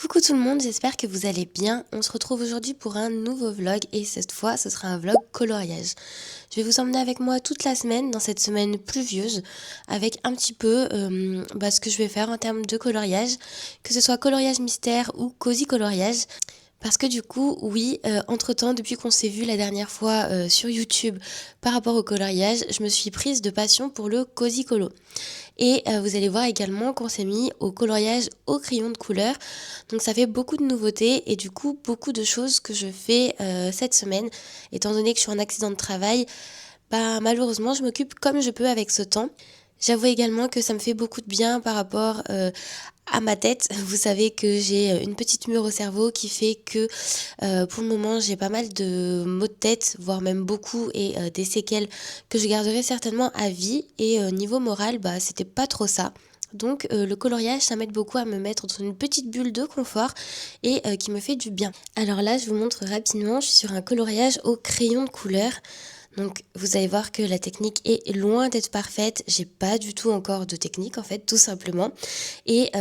Coucou tout le monde, j'espère que vous allez bien. On se retrouve aujourd'hui pour un nouveau vlog et cette fois ce sera un vlog coloriage. Je vais vous emmener avec moi toute la semaine dans cette semaine pluvieuse avec un petit peu ce que je vais faire en termes de coloriage, que ce soit coloriage mystère ou cosy coloriage. Parce que du coup, oui, entre-temps, depuis qu'on s'est vu la dernière fois sur YouTube par rapport au coloriage, je me suis prise de passion pour le cosy colo. Et vous allez voir également qu'on s'est mis au coloriage au crayon de couleur. Donc ça fait beaucoup de nouveautés et du coup beaucoup de choses que je fais cette semaine. Étant donné que je suis en accident de travail, malheureusement je m'occupe comme je peux avec ce temps. J'avoue également que ça me fait beaucoup de bien par rapport à ma tête. Vous savez que j'ai une petite mûre au cerveau qui fait que pour le moment j'ai pas mal de maux de tête, voire même beaucoup, et des séquelles que je garderai certainement à vie. Et niveau moral, c'était pas trop ça. Donc le coloriage, ça m'aide beaucoup à me mettre dans une petite bulle de confort et qui me fait du bien. Alors là, je vous montre rapidement, je suis sur un coloriage au crayon de couleur. Donc vous allez voir que la technique est loin d'être parfaite, j'ai pas du tout encore de technique en fait, tout simplement. Et,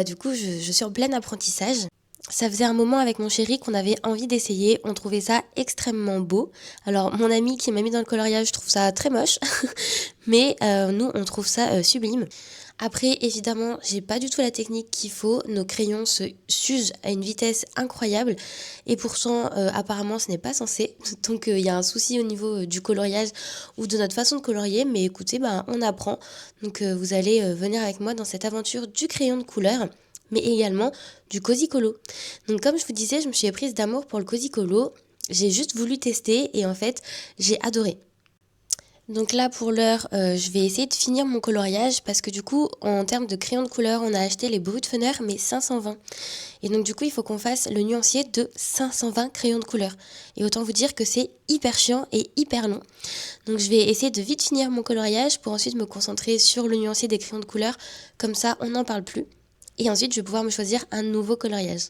du coup je suis en plein apprentissage. Ça faisait un moment avec mon chéri qu'on avait envie d'essayer, on trouvait ça extrêmement beau. Alors mon ami qui m'a mis dans le coloriage trouve ça très moche, mais nous on trouve ça sublime. Après, évidemment, j'ai pas du tout la technique qu'il faut. Nos crayons se s'usent à une vitesse incroyable. Et pourtant, apparemment, ce n'est pas censé. Donc, il y a un souci au niveau du coloriage ou de notre façon de colorier. Mais écoutez, on apprend. Donc, vous allez venir avec moi dans cette aventure du crayon de couleur, mais également du cosy colo. Donc, comme je vous disais, je me suis prise d'amour pour le cosy colo. J'ai juste voulu tester et en fait, j'ai adoré. Donc là pour l'heure, je vais essayer de finir mon coloriage parce que du coup en termes de crayon de couleur on a acheté les Brutfener mais 520. Et donc du coup il faut qu'on fasse le nuancier de 520 crayons de couleur. Et autant vous dire que c'est hyper chiant et hyper long. Donc je vais essayer de vite finir mon coloriage pour ensuite me concentrer sur le nuancier des crayons de couleur. Comme ça on n'en parle plus. Et ensuite je vais pouvoir me choisir un nouveau coloriage.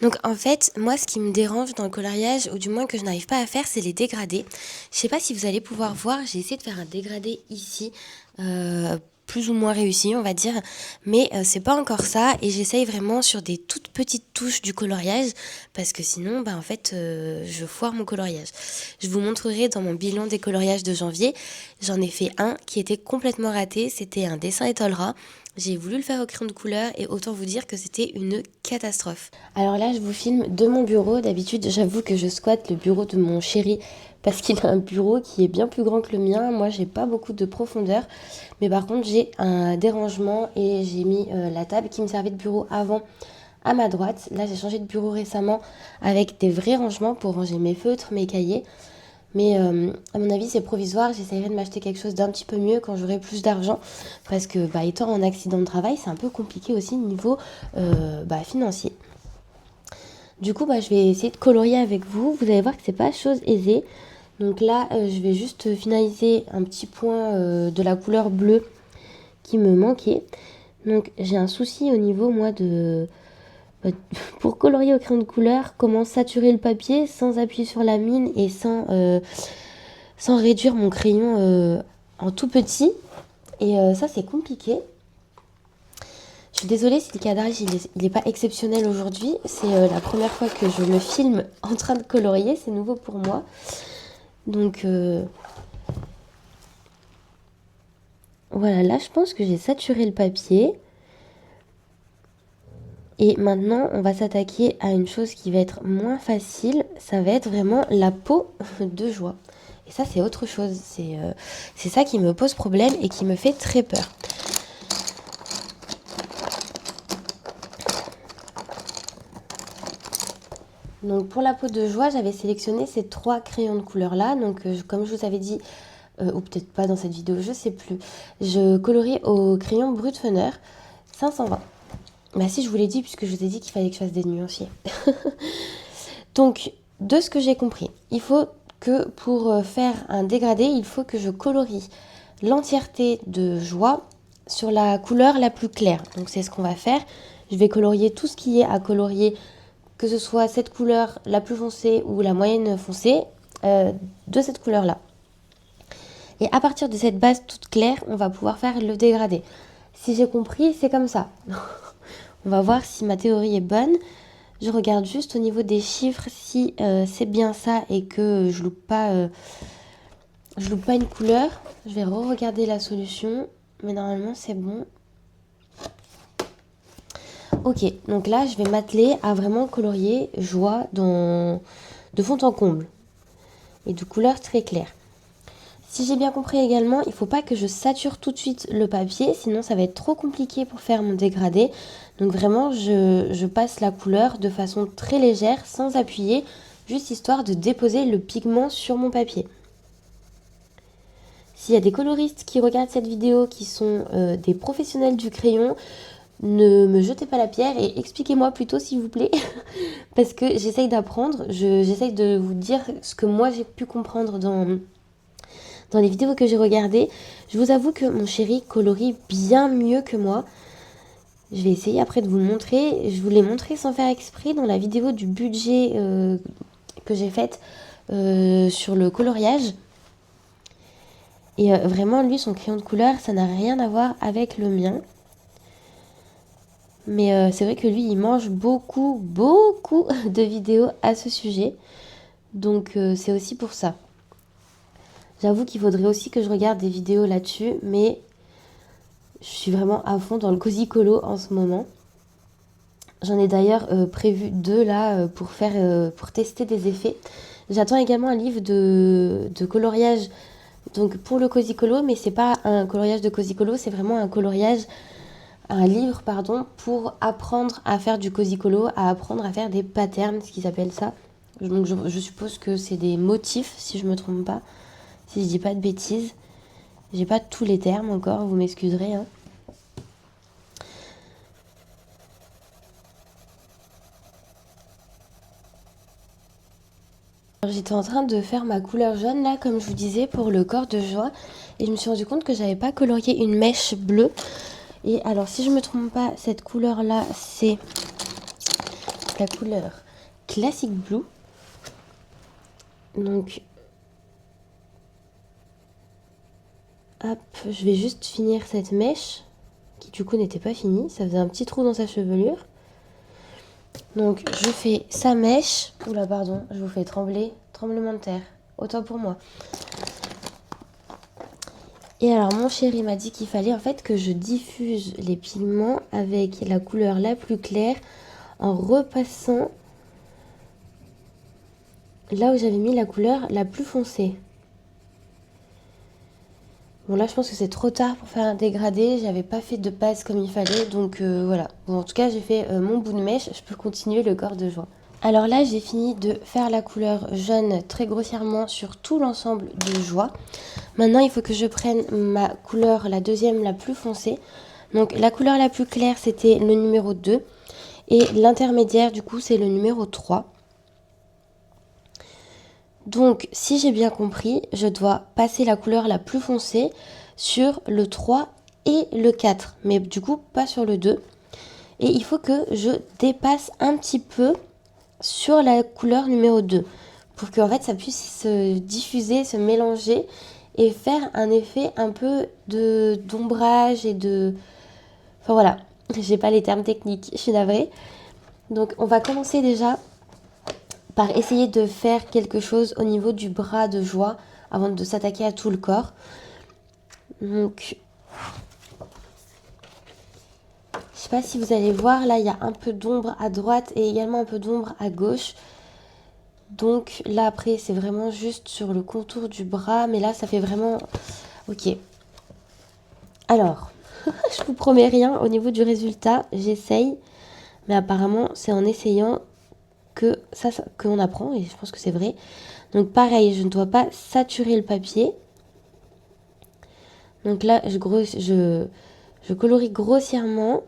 Donc en fait, moi ce qui me dérange dans le coloriage, ou du moins que je n'arrive pas à faire, c'est les dégradés. Je sais pas si vous allez pouvoir voir, j'ai essayé de faire un dégradé ici, plus ou moins réussi on va dire, mais c'est pas encore ça et j'essaye vraiment sur des toutes petites touches du coloriage parce que sinon en fait je foire mon coloriage. Je vous montrerai dans mon bilan des coloriages de janvier, j'en ai fait un qui était complètement raté, c'était un dessin étoile-rat. J'ai voulu le faire au crayon de couleur et autant vous dire que c'était une catastrophe. Alors là, je vous filme de mon bureau. D'habitude, j'avoue que je squatte le bureau de mon chéri parce qu'il a un bureau qui est bien plus grand que le mien. Moi, j'ai pas beaucoup de profondeur. Mais par contre, j'ai un dérangement et j'ai mis la table qui me servait de bureau avant à ma droite. Là, j'ai changé de bureau récemment avec des vrais rangements pour ranger mes feutres, mes cahiers. Mais à mon avis, c'est provisoire. J'essaierai de m'acheter quelque chose d'un petit peu mieux quand j'aurai plus d'argent. Parce que étant en accident de travail, c'est un peu compliqué aussi niveau financier. Du coup, je vais essayer de colorier avec vous. Vous allez voir que c'est pas chose aisée. Donc là, je vais juste finaliser un petit point de la couleur bleue qui me manquait. Donc j'ai un souci au niveau, moi, pour colorier au crayon de couleur, comment saturer le papier sans appuyer sur la mine et sans réduire mon crayon en tout petit. Et ça, c'est compliqué. Je suis désolée si le cadrage il est pas exceptionnel aujourd'hui. C'est la première fois que je me filme en train de colorier. C'est nouveau pour moi. Donc voilà, là je pense que j'ai saturé le papier. Et maintenant, on va s'attaquer à une chose qui va être moins facile. Ça va être vraiment la peau de joie. Et ça, c'est autre chose. C'est ça qui me pose problème et qui me fait très peur. Donc pour la peau de joie, j'avais sélectionné ces 3 crayons de couleur là. Donc comme je vous avais dit, ou peut-être pas dans cette vidéo, je sais plus. Je colorie au crayon Brutfener 520. Si, je vous l'ai dit puisque je vous ai dit qu'il fallait que je fasse des nuanciers. Donc de ce que j'ai compris, il faut que pour faire un dégradé, il faut que je colorie l'entièreté de joie sur la couleur la plus claire. Donc c'est ce qu'on va faire. Je vais colorier tout ce qui est à colorier, que ce soit cette couleur la plus foncée ou la moyenne foncée, de cette couleur-là. Et à partir de cette base toute claire, on va pouvoir faire le dégradé. Si j'ai compris, c'est comme ça. On va voir si ma théorie est bonne. Je regarde juste au niveau des chiffres si c'est bien ça et que je loupe pas une couleur. Je vais re-regarder la solution, mais normalement c'est bon. Ok, donc là je vais m'atteler à vraiment colorier joie de fond en comble et de couleurs très claires. Si j'ai bien compris également, il ne faut pas que je sature tout de suite le papier, sinon ça va être trop compliqué pour faire mon dégradé. Donc vraiment, je passe la couleur de façon très légère, sans appuyer, juste histoire de déposer le pigment sur mon papier. S'il y a des coloristes qui regardent cette vidéo, qui sont des professionnels du crayon, ne me jetez pas la pierre et expliquez-moi plutôt s'il vous plaît, parce que j'essaye d'apprendre, j'essaye de vous dire ce que moi j'ai pu comprendre dans les vidéos que j'ai regardées. Je vous avoue que mon chéri colorie bien mieux que moi. Je vais essayer après de vous le montrer. Je vous l'ai montré sans faire exprès dans la vidéo du budget que j'ai faite sur le coloriage. Et vraiment, lui, son crayon de couleur, ça n'a rien à voir avec le mien. Mais c'est vrai que lui, il mange beaucoup de vidéos à ce sujet. Donc c'est aussi pour ça. J'avoue qu'il faudrait aussi que je regarde des vidéos là-dessus, mais je suis vraiment à fond dans le cosy colo en ce moment. J'en ai d'ailleurs prévu 2 là pour tester des effets. J'attends également un livre de coloriage donc pour le cosy colo, mais c'est pas un coloriage de cosy colo, c'est vraiment un livre pour apprendre à faire du cosy colo, à apprendre à faire des patterns, ce qu'ils appellent ça. Donc je suppose que c'est des motifs si je me trompe pas, si je dis pas de bêtises. J'ai pas tous les termes encore, vous m'excuserez hein. J'étais en train de faire ma couleur jaune là, comme je vous disais, pour le corps de joie. Et je me suis rendu compte que j'avais pas colorié une mèche bleue. Et alors, si je me trompe pas, cette couleur là, c'est la couleur Classic Blue. Donc, hop, je vais juste finir cette mèche, qui du coup n'était pas finie. Ça faisait un petit trou dans sa chevelure. Donc, je fais sa mèche. Oula, pardon, je vous fais trembler. Tremblement de terre. Autant pour moi. Et alors mon chéri m'a dit qu'il fallait en fait que je diffuse les pigments avec la couleur la plus claire en repassant là où j'avais mis la couleur la plus foncée. Bon là je pense que c'est trop tard pour faire un dégradé, j'avais pas fait de base comme il fallait donc voilà. Bon, en tout cas j'ai fait mon bout de mèche, je peux continuer le corps de joie. Alors là j'ai fini de faire la couleur jaune très grossièrement sur tout l'ensemble de joie. Maintenant il faut que je prenne ma couleur, la deuxième la plus foncée. Donc la couleur la plus claire c'était le numéro 2 et l'intermédiaire du coup c'est le numéro 3. Donc si j'ai bien compris, je dois passer la couleur la plus foncée sur le 3 et le 4, mais du coup pas sur le 2. Et il faut que je dépasse un petit peu sur la couleur numéro 2 pour qu'en fait ça puisse se diffuser, se mélanger et faire un effet un peu d'ombrage et de... Enfin voilà, j'ai pas les termes techniques, je suis navrée. Donc on va commencer déjà par essayer de faire quelque chose au niveau du bras de joie avant de s'attaquer à tout le corps. Donc, je sais pas si vous allez voir, là il y a un peu d'ombre à droite et également un peu d'ombre à gauche. Donc là après c'est vraiment juste sur le contour du bras, mais là ça fait vraiment... Ok. Alors, je vous promets rien au niveau du résultat, j'essaye, mais apparemment c'est en essayant que qu'on apprend et je pense que c'est vrai. Donc pareil, je ne dois pas saturer le papier. Donc là, je colorie grossièrement.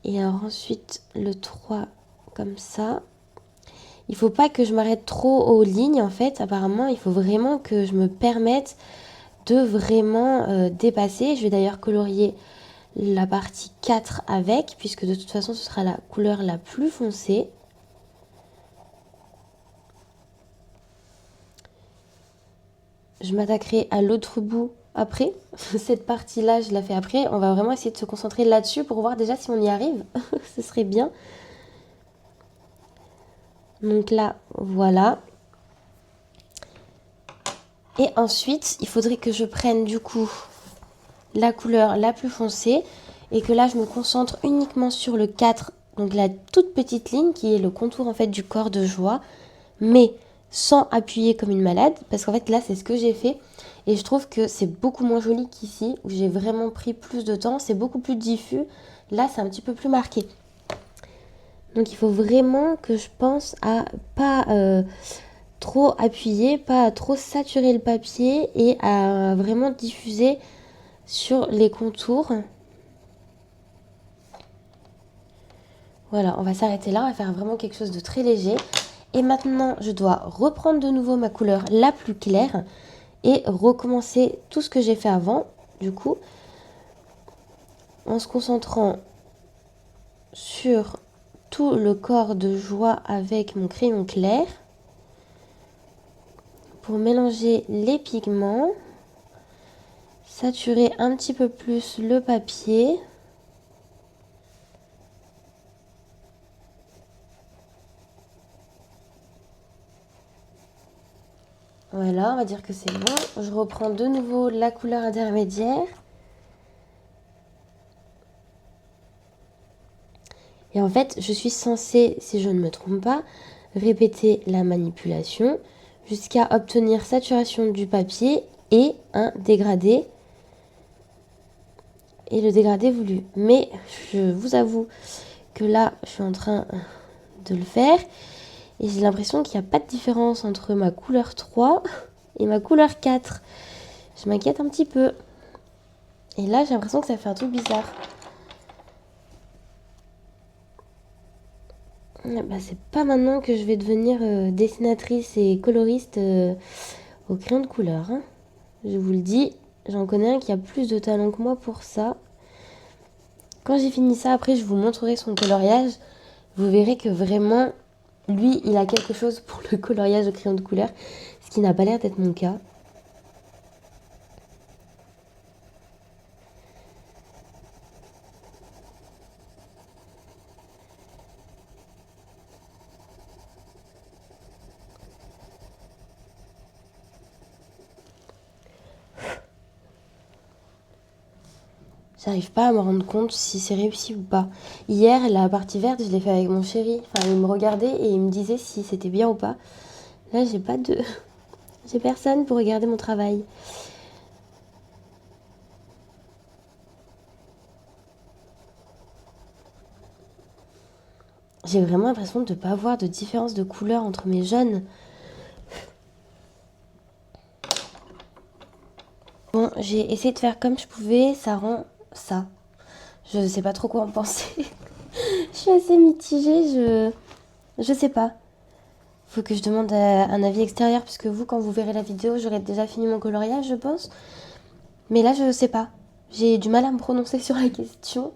Et alors ensuite, le 3 comme ça. Il ne faut pas que je m'arrête trop aux lignes en fait. Apparemment, il faut vraiment que je me permette de vraiment dépasser. Je vais d'ailleurs colorier la partie 4 avec, puisque de toute façon, ce sera la couleur la plus foncée. Je m'attaquerai à l'autre bout après. Cette partie-là, je la fais après. On va vraiment essayer de se concentrer là-dessus pour voir déjà si on y arrive. Ce serait bien. Donc là, voilà. Et ensuite, il faudrait que je prenne du coup la couleur la plus foncée et que là, je me concentre uniquement sur le 4, donc la toute petite ligne qui est le contour en fait du corps de joie, mais sans appuyer comme une malade, parce qu'en fait là, c'est ce que j'ai fait et je trouve que c'est beaucoup moins joli qu'ici où j'ai vraiment pris plus de temps, c'est beaucoup plus diffus. Là, c'est un petit peu plus marqué. Donc il faut vraiment que je pense à pas trop appuyer, pas trop saturer le papier et à vraiment diffuser sur les contours. Voilà, on va s'arrêter là, on va faire vraiment quelque chose de très léger. Et maintenant, je dois reprendre de nouveau ma couleur la plus claire et recommencer tout ce que j'ai fait avant, du coup, en se concentrant sur tout le corps de joie avec mon crayon clair pour mélanger les pigments, saturer un petit peu plus le papier. Voilà, on va dire que c'est bon. Je reprends de nouveau la couleur intermédiaire. Et en fait, je suis censée, si je ne me trompe pas, répéter la manipulation jusqu'à obtenir saturation du papier et un dégradé. Et le dégradé voulu. Mais je vous avoue que là, je suis en train de le faire. Et j'ai l'impression qu'il n'y a pas de différence entre ma couleur 3 et ma couleur 4. Je m'inquiète un petit peu. Et là, j'ai l'impression que ça fait un truc bizarre. Bah, c'est pas maintenant que je vais devenir dessinatrice et coloriste au crayon de couleur. Hein. Je vous le dis, j'en connais un qui a plus de talent que moi pour ça. Quand j'ai fini ça, après, je vous montrerai son coloriage. Vous verrez que vraiment, lui, il a quelque chose pour le coloriage au crayon de couleur, ce qui n'a pas l'air d'être mon cas. J'arrive pas à me rendre compte si c'est réussi ou pas. Hier, la partie verte, je l'ai fait avec mon chéri. Enfin, il me regardait et il me disait si c'était bien ou pas. Là, j'ai pas de... j'ai personne pour regarder mon travail. J'ai vraiment l'impression de ne pas avoir de différence de couleur entre mes jaunes. Bon, j'ai essayé de faire comme je pouvais, ça rend ça. Je ne sais pas trop quoi en penser. Je suis assez mitigée, je sais pas. Faut que je demande un avis extérieur, parce que vous, quand vous verrez la vidéo, j'aurai déjà fini mon coloriage, je pense. Mais là, je sais pas. J'ai du mal à me prononcer sur la question.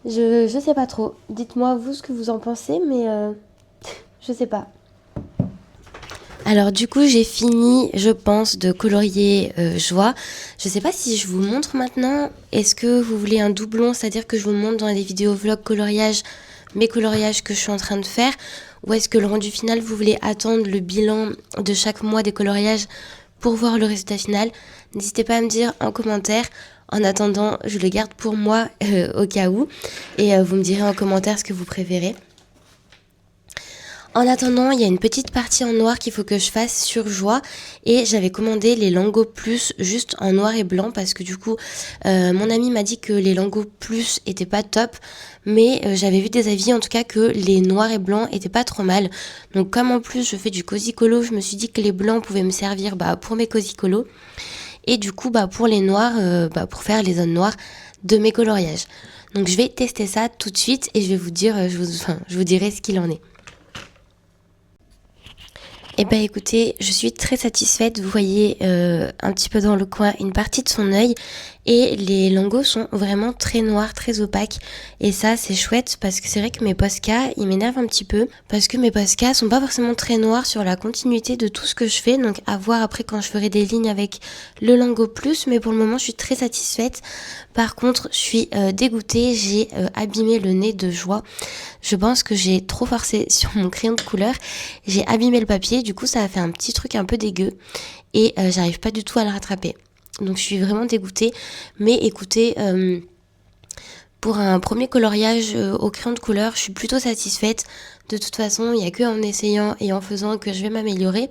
Je sais pas trop. Dites-moi, vous, ce que vous en pensez, mais je sais pas. Alors du coup j'ai fini, je pense, de colorier joie. Je sais pas si je vous montre maintenant. Est-ce que vous voulez un doublon, c'est-à-dire que je vous montre dans les vidéos vlog coloriage mes coloriages que je suis en train de faire, ou est-ce que le rendu final vous voulez attendre le bilan de chaque mois des coloriages pour voir le résultat final? N'hésitez pas à me dire en commentaire. En attendant, je le garde pour moi au cas où, et vous me direz en commentaire ce que vous préférez. En attendant, il y a une petite partie en noir qu'il faut que je fasse sur joie, et j'avais commandé les Lango Plus juste en noir et blanc parce que du coup mon ami m'a dit que les Lango Plus étaient pas top, mais j'avais vu des avis en tout cas que les noirs et blancs étaient pas trop mal. Donc comme en plus je fais du cozy colo, je me suis dit que les blancs pouvaient me servir pour mes cozy colo, et du coup pour les noirs, pour faire les zones noires de mes coloriages. Donc je vais tester ça tout de suite et je vais vous dire, je vous dirai ce qu'il en est. Eh ben écoutez, je suis très satisfaite. Vous voyez un petit peu dans le coin une partie de son œil. Et les lingots sont vraiment très noirs, très opaques. Et ça, c'est chouette parce que c'est vrai que mes Posca, ils m'énervent un petit peu. Parce que mes Posca sont pas forcément très noirs sur la continuité de tout ce que je fais. Donc à voir après quand je ferai des lignes avec le lingot plus. Mais pour le moment, je suis très satisfaite. Par contre, je suis dégoûtée. J'ai abîmé le nez de joie. Je pense que j'ai trop forcé sur mon crayon de couleur. J'ai abîmé le papier. Du coup, ça a fait un petit truc un peu dégueu. Et j'arrive pas du tout à le rattraper. Donc je suis vraiment dégoûtée. Mais écoutez, pour un premier coloriage au crayon de couleur, je suis plutôt satisfaite. De toute façon, il n'y a que en essayant et en faisant que je vais m'améliorer.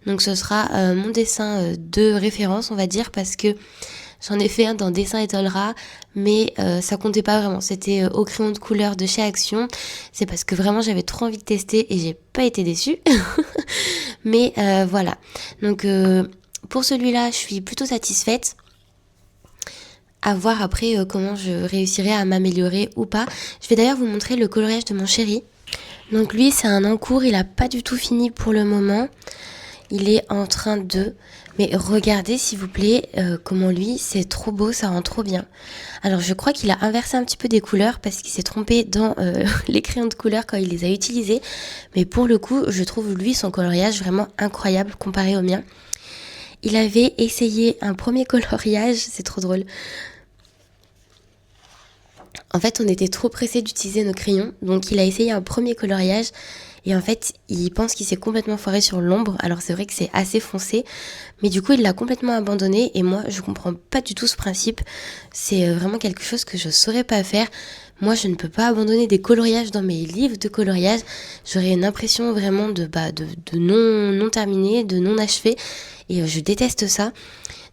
Donc ce sera mon dessin de référence, on va dire, parce que j'en ai fait un dans Dessin Étolera, mais ça comptait pas vraiment. C'était au crayon de couleur de chez Action. C'est parce que vraiment j'avais trop envie de tester et j'ai pas été déçue. Mais voilà. Donc pour celui-là, je suis plutôt satisfaite. À voir après comment je réussirai à m'améliorer ou pas. Je vais d'ailleurs vous montrer le coloriage de mon chéri. Donc lui, c'est un en cours, il a pas du tout fini pour le moment. Il est en train de... Mais regardez s'il vous plaît comment lui, c'est trop beau, ça rend trop bien. Alors je crois qu'il a inversé un petit peu des couleurs parce qu'il s'est trompé dans les crayons de couleur quand il les a utilisés. Mais pour le coup, je trouve lui, son coloriage vraiment incroyable comparé au mien. Il avait essayé un premier coloriage, c'est trop drôle. En fait, on était trop pressés d'utiliser nos crayons, donc il a essayé un premier coloriage et en fait, il pense qu'il s'est complètement foiré sur l'ombre. Alors c'est vrai que c'est assez foncé, mais du coup, il l'a complètement abandonné et moi, je comprends pas du tout ce principe. C'est vraiment quelque chose que je saurais pas faire. Moi, je ne peux pas abandonner des coloriages dans mes livres de coloriage. J'aurais une impression vraiment de non terminé, de non achevé et je déteste ça.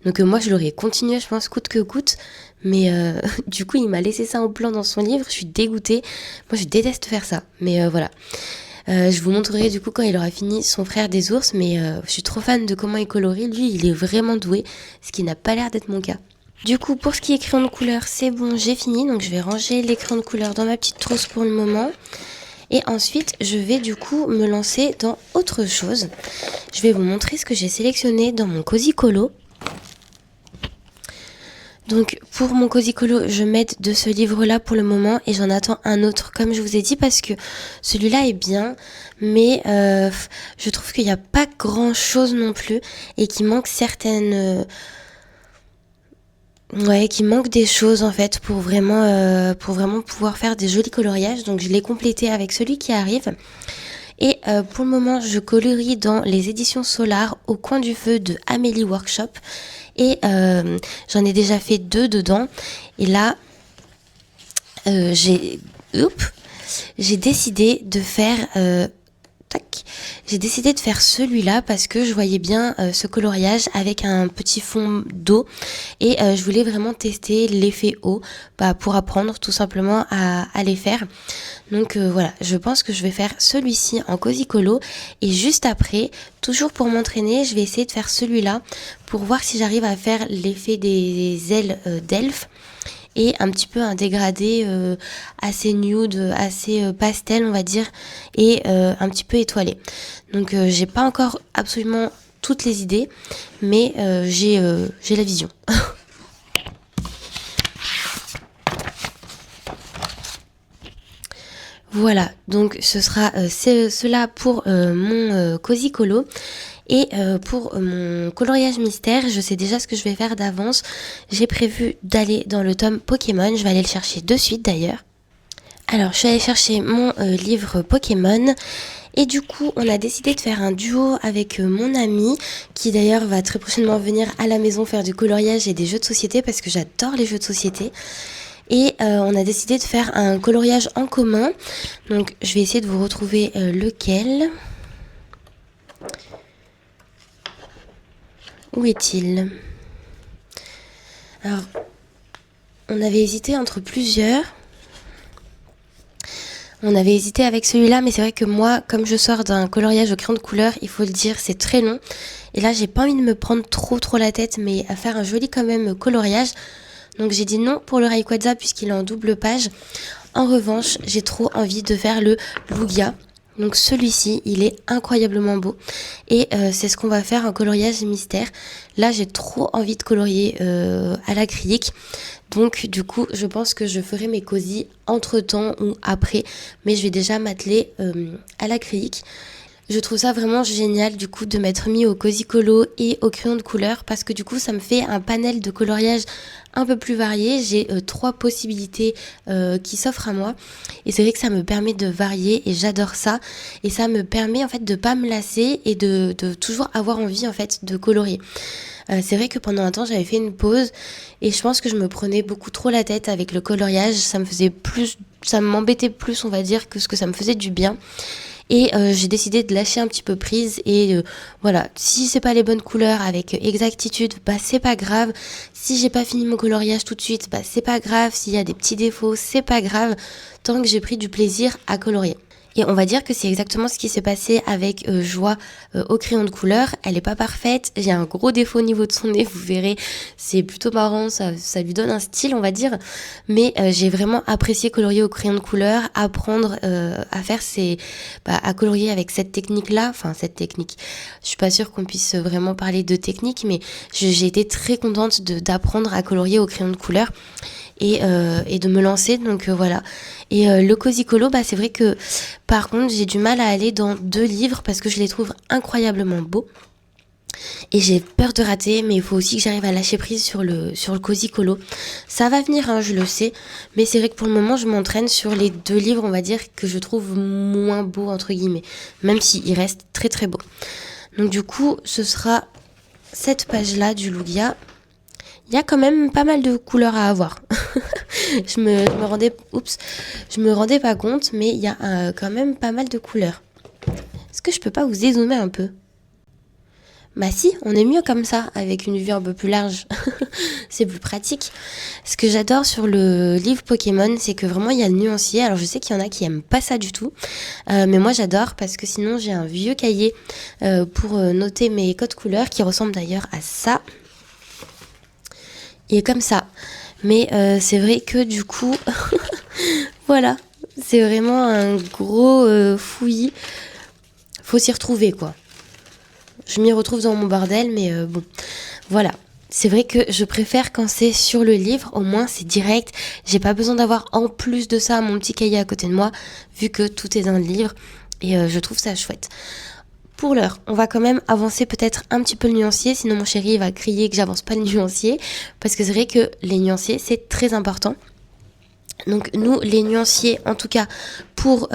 Donc moi, je l'aurais continué, je pense, coûte que coûte. Mais du coup, il m'a laissé ça en plan dans son livre. Je suis dégoûtée. Moi, je déteste faire ça. Mais voilà. Je vous montrerai du coup quand il aura fini son frère des ours. Mais je suis trop fan de comment il colorie. Lui, il est vraiment doué. Ce qui n'a pas l'air d'être mon cas. Du coup, pour ce qui est crayon de couleur, c'est bon, j'ai fini. Donc je vais ranger les crayons de couleur dans ma petite trousse pour le moment. Et ensuite, je vais du coup me lancer dans autre chose. Je vais vous montrer ce que j'ai sélectionné dans mon Cozy Colo. Donc pour mon Cozy Colo, je m'aide de ce livre-là pour le moment et j'en attends un autre, comme je vous ai dit, parce que celui-là est bien, mais je trouve qu'il n'y a pas grand-chose non plus et qu'il manque certaines... qu'il manque des choses en fait pour vraiment pouvoir faire des jolis coloriages. Donc je l'ai complété avec celui qui arrive. Et pour le moment, je colorie dans les éditions Solar au coin du feu de Amélie Workshop. Et j'en ai déjà fait 2 dedans. Et là, j'ai décidé de faire... J'ai décidé de faire celui-là parce que je voyais bien ce coloriage avec un petit fond d'eau et je voulais vraiment tester l'effet eau pour apprendre tout simplement à les faire. Donc voilà, je pense que je vais faire celui-ci en Cozy Colo et juste après, toujours pour m'entraîner, je vais essayer de faire celui-là pour voir si j'arrive à faire l'effet des ailes d'elfe. Et un petit peu un dégradé assez nude, assez pastel on va dire, et un petit peu étoilé. Donc j'ai pas encore absolument toutes les idées, mais j'ai la vision. Voilà, donc ce sera cela pour mon Cozy Colo. Et pour mon coloriage mystère, je sais déjà ce que je vais faire d'avance. J'ai prévu d'aller dans le tome Pokémon. Je vais aller le chercher de suite d'ailleurs. Alors, je suis allée chercher mon livre Pokémon. Et du coup, on a décidé de faire un duo avec mon ami, qui d'ailleurs va très prochainement venir à la maison faire du coloriage et des jeux de société, parce que j'adore les jeux de société. Et on a décidé de faire un coloriage en commun. Donc, je vais essayer de vous retrouver lequel... Où est-il? Alors, on avait hésité entre plusieurs. On avait hésité avec celui-là, mais c'est vrai que moi, comme je sors d'un coloriage au crayon de couleur, il faut le dire, c'est très long. Et là, j'ai pas envie de me prendre trop la tête, mais à faire un joli quand même coloriage. Donc j'ai dit non pour le Rayquaza puisqu'il est en double page. En revanche, j'ai trop envie de faire le Lugia. Donc celui-ci, il est incroyablement beau et c'est ce qu'on va faire en coloriage mystère. Là, j'ai trop envie de colorier à l'acrylique. Donc du coup, je pense que je ferai mes cosy entre temps ou après, mais je vais déjà m'atteler à l'acrylique. Je trouve ça vraiment génial du coup de m'être mis au Cozy Colo et au crayon de couleur parce que du coup ça me fait un panel de coloriage un peu plus varié. J'ai 3 possibilités qui s'offrent à moi et c'est vrai que ça me permet de varier et j'adore ça et ça me permet en fait de pas me lasser et de toujours avoir envie en fait de colorier. C'est vrai que pendant un temps j'avais fait une pause et je pense que je me prenais beaucoup trop la tête avec le coloriage, ça m'embêtait plus on va dire que ce que ça me faisait du bien. Et j'ai décidé de lâcher un petit peu prise et voilà, si c'est pas les bonnes couleurs avec exactitude, bah c'est pas grave. Si j'ai pas fini mon coloriage tout de suite, bah c'est pas grave. S'il y a des petits défauts, c'est pas grave, tant que j'ai pris du plaisir à colorier. Et on va dire que c'est exactement ce qui s'est passé avec Joie au crayon de couleur. Elle est pas parfaite, il y a un gros défaut au niveau de son nez, vous verrez, c'est plutôt marrant, ça lui donne un style on va dire. Mais j'ai vraiment apprécié colorier au crayon de couleur, apprendre à faire à colorier avec cette technique-là, enfin cette technique. Je suis pas sûre qu'on puisse vraiment parler de technique, mais j'ai été très contente d'apprendre à colorier au crayon de couleur. Et de me lancer donc voilà et le Cozy Colo c'est vrai que par contre j'ai du mal à aller dans 2 livres parce que je les trouve incroyablement beaux et j'ai peur de rater, mais il faut aussi que j'arrive à lâcher prise sur le Cozy Colo. Ça va venir hein, je le sais, mais c'est vrai que pour le moment je m'entraîne sur les 2 livres on va dire que je trouve moins beaux entre guillemets, même s'ils restent très très beaux. Donc du coup ce sera cette page là du Lugia. Il y a quand même pas mal de couleurs à avoir. je me rendais pas compte, mais il y a quand même pas mal de couleurs. Est-ce que je peux pas vous dézoomer un peu? Bah si, on est mieux comme ça, avec une vue un peu plus large. C'est plus pratique. Ce que j'adore sur le livre Pokémon, c'est que vraiment il y a le nuancier. Alors je sais qu'il y en a qui aiment pas ça du tout, mais moi j'adore parce que sinon j'ai un vieux cahier pour noter mes codes couleurs qui ressemble d'ailleurs à ça. Il est comme ça. Mais c'est vrai que du coup, voilà, c'est vraiment un gros fouillis. Faut s'y retrouver quoi. Je m'y retrouve dans mon bordel, mais bon, voilà. C'est vrai que je préfère quand c'est sur le livre, au moins c'est direct. J'ai pas besoin d'avoir en plus de ça mon petit cahier à côté de moi, vu que tout est dans le livre. Et je trouve ça chouette. Pour l'heure, on va quand même avancer peut-être un petit peu le nuancier, sinon mon chéri va crier que j'avance pas le nuancier, parce que c'est vrai que les nuanciers c'est très important. Donc nous, les nuanciers, en tout cas pour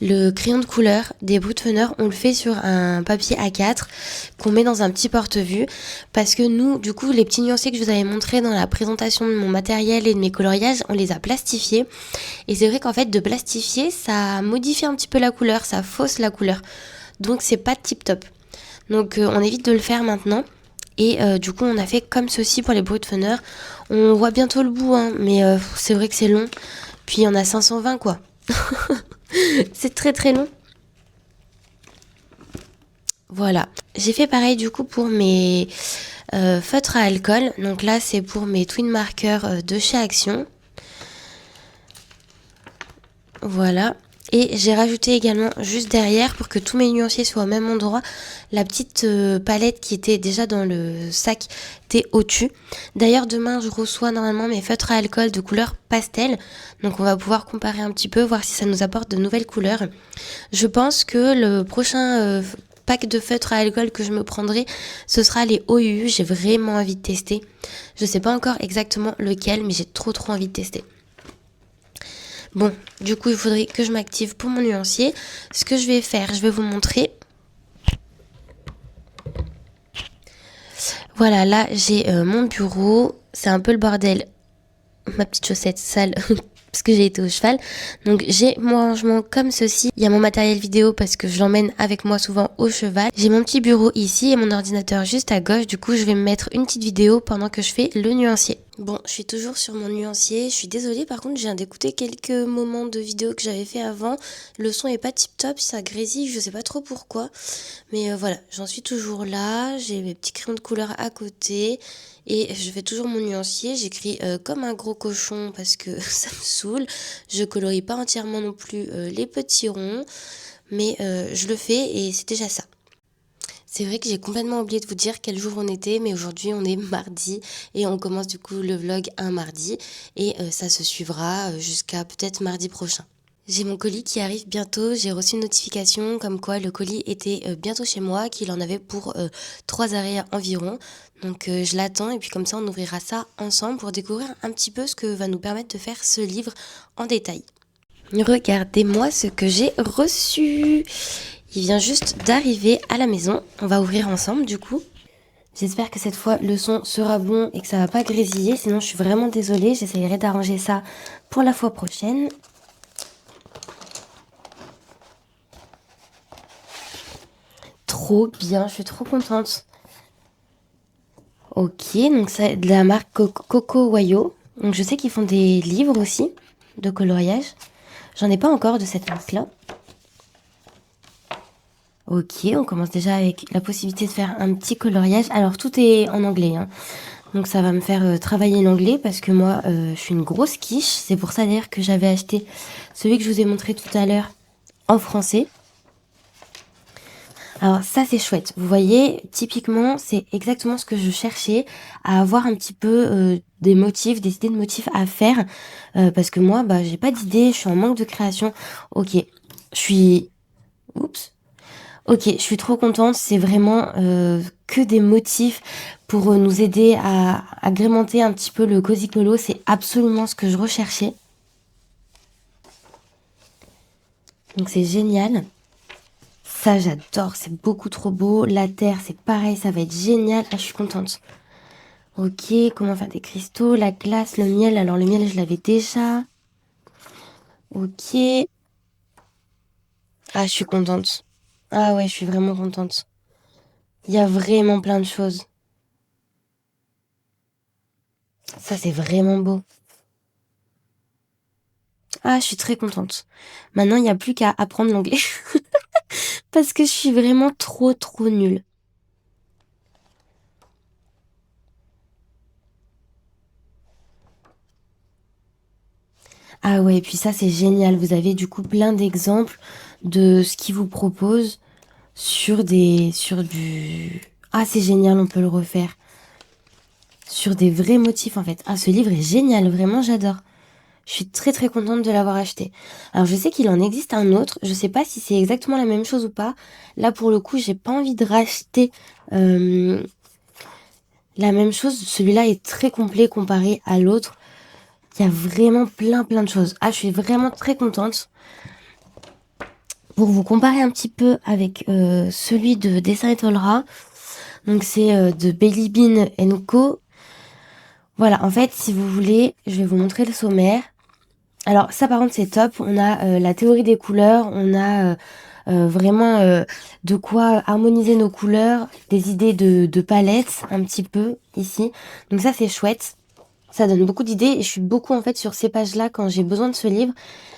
le crayon de couleur des Brutpfenner, on le fait sur un papier A4 qu'on met dans un petit porte-vue, parce que nous, du coup, les petits nuanciers que je vous avais montrés dans la présentation de mon matériel et de mes coloriages, on les a plastifiés. Et c'est vrai qu'en fait, de plastifier, ça modifie un petit peu la couleur, ça fausse la couleur. Donc c'est pas tip top. Donc on évite de le faire maintenant. Et du coup on a fait comme ceci pour les Brutpfenner. On voit bientôt le bout hein, mais c'est vrai que c'est long. Puis il y en a 520 quoi. C'est très très long. Voilà. J'ai fait pareil du coup pour mes feutres à alcool. Donc là c'est pour mes twin markers de chez Action. Voilà. Et j'ai rajouté également juste derrière, pour que tous mes nuanciers soient au même endroit, la petite palette qui était déjà dans le sac thé au-dessus. D'ailleurs demain je reçois normalement mes feutres à alcool de couleur pastel. Donc on va pouvoir comparer un petit peu, voir si ça nous apporte de nouvelles couleurs. Je pense que le prochain pack de feutres à alcool que je me prendrai, ce sera les OUU. J'ai vraiment envie de tester. Je sais pas encore exactement lequel, mais j'ai trop envie de tester. Bon, du coup, il faudrait que je m'active pour mon nuancier. Ce que je vais faire, je vais vous montrer. Voilà, là, j'ai mon bureau. C'est un peu le bordel. Ma petite chaussette sale parce que j'ai été au cheval. Donc, j'ai mon rangement comme ceci. Il y a mon matériel vidéo parce que je l'emmène avec moi souvent au cheval. J'ai mon petit bureau ici et mon ordinateur juste à gauche. Du coup, je vais me mettre une petite vidéo pendant que je fais le nuancier. Bon, je suis toujours sur mon nuancier. Je suis désolée, par contre, je viens d'écouter quelques moments de vidéo que j'avais fait avant. Le son est pas tip top, ça grésille, je sais pas trop pourquoi. Mais voilà, j'en suis toujours là. J'ai mes petits crayons de couleur à côté. Et je fais toujours mon nuancier. J'écris comme un gros cochon parce que ça me saoule. Je colorie pas entièrement non plus les petits ronds. Mais je le fais et c'est déjà ça. C'est vrai que j'ai complètement oublié de vous dire quel jour on était, mais aujourd'hui on est mardi et on commence du coup le vlog un mardi et ça se suivra jusqu'à peut-être mardi prochain. J'ai mon colis qui arrive bientôt, j'ai reçu une notification comme quoi le colis était bientôt chez moi, qu'il en avait pour 3 arrêts environ. Donc je l'attends et puis comme ça on ouvrira ça ensemble pour découvrir un petit peu ce que va nous permettre de faire ce livre en détail. Regardez-moi ce que j'ai reçu. Il vient juste d'arriver à la maison. On va ouvrir ensemble du coup. J'espère que cette fois le son sera bon et que ça va pas grésiller. Sinon je suis vraiment désolée. J'essayerai d'arranger ça pour la fois prochaine. Trop bien, je suis trop contente. Ok, donc c'est de la marque Coco Wayo. Donc je sais qu'ils font des livres aussi de coloriage. J'en ai pas encore de cette marque-là. Ok, on commence déjà avec la possibilité de faire un petit coloriage. Alors tout est en anglais, hein. Donc ça va me faire travailler l'anglais parce que moi je suis une grosse quiche. C'est pour ça d'ailleurs que j'avais acheté celui que je vous ai montré tout à l'heure en français. Alors ça c'est chouette. Vous voyez, typiquement c'est exactement ce que je cherchais, à avoir un petit peu des motifs, des idées de motifs à faire. Parce que moi j'ai pas d'idée, je suis en manque de création. Ok, je suis... Oups. Ok, je suis trop contente. C'est vraiment que des motifs pour nous aider à agrémenter un petit peu le Cozy Colo. C'est absolument ce que je recherchais. Donc c'est génial. Ça, j'adore. C'est beaucoup trop beau. La terre, c'est pareil. Ça va être génial. Ah, je suis contente. Ok, comment faire des cristaux, la glace, le miel. Alors le miel, je l'avais déjà. Ok. Ah, je suis contente. Ah ouais, je suis vraiment contente. Il y a vraiment plein de choses. Ça, c'est vraiment beau. Ah, je suis très contente. Maintenant, il n'y a plus qu'à apprendre l'anglais. Parce que je suis vraiment trop, trop nulle. Ah ouais, et puis ça, c'est génial. Vous avez du coup plein d'exemples de ce qu'ils vous proposent sur du... Ah, c'est génial, on peut le refaire. Sur des vrais motifs, en fait. Ah, ce livre est génial. Vraiment, j'adore. Je suis très très contente de l'avoir acheté. Alors je sais qu'il en existe un autre, je sais pas si c'est exactement la même chose ou pas. Là pour le coup j'ai pas envie de racheter la même chose. Celui-là est très complet comparé à l'autre. Il y a vraiment plein de choses. Ah, je suis vraiment très contente. Pour vous comparer un petit peu avec celui de Dessin Étoilera. Donc c'est de Bailey Bean Co. Voilà, en fait si vous voulez, je vais vous montrer le sommaire. Alors ça par contre c'est top, on a la théorie des couleurs, on a vraiment de quoi harmoniser nos couleurs, des idées de palettes un petit peu ici. Donc ça c'est chouette, ça donne beaucoup d'idées et je suis beaucoup en fait sur ces pages-là quand j'ai besoin de ce livre.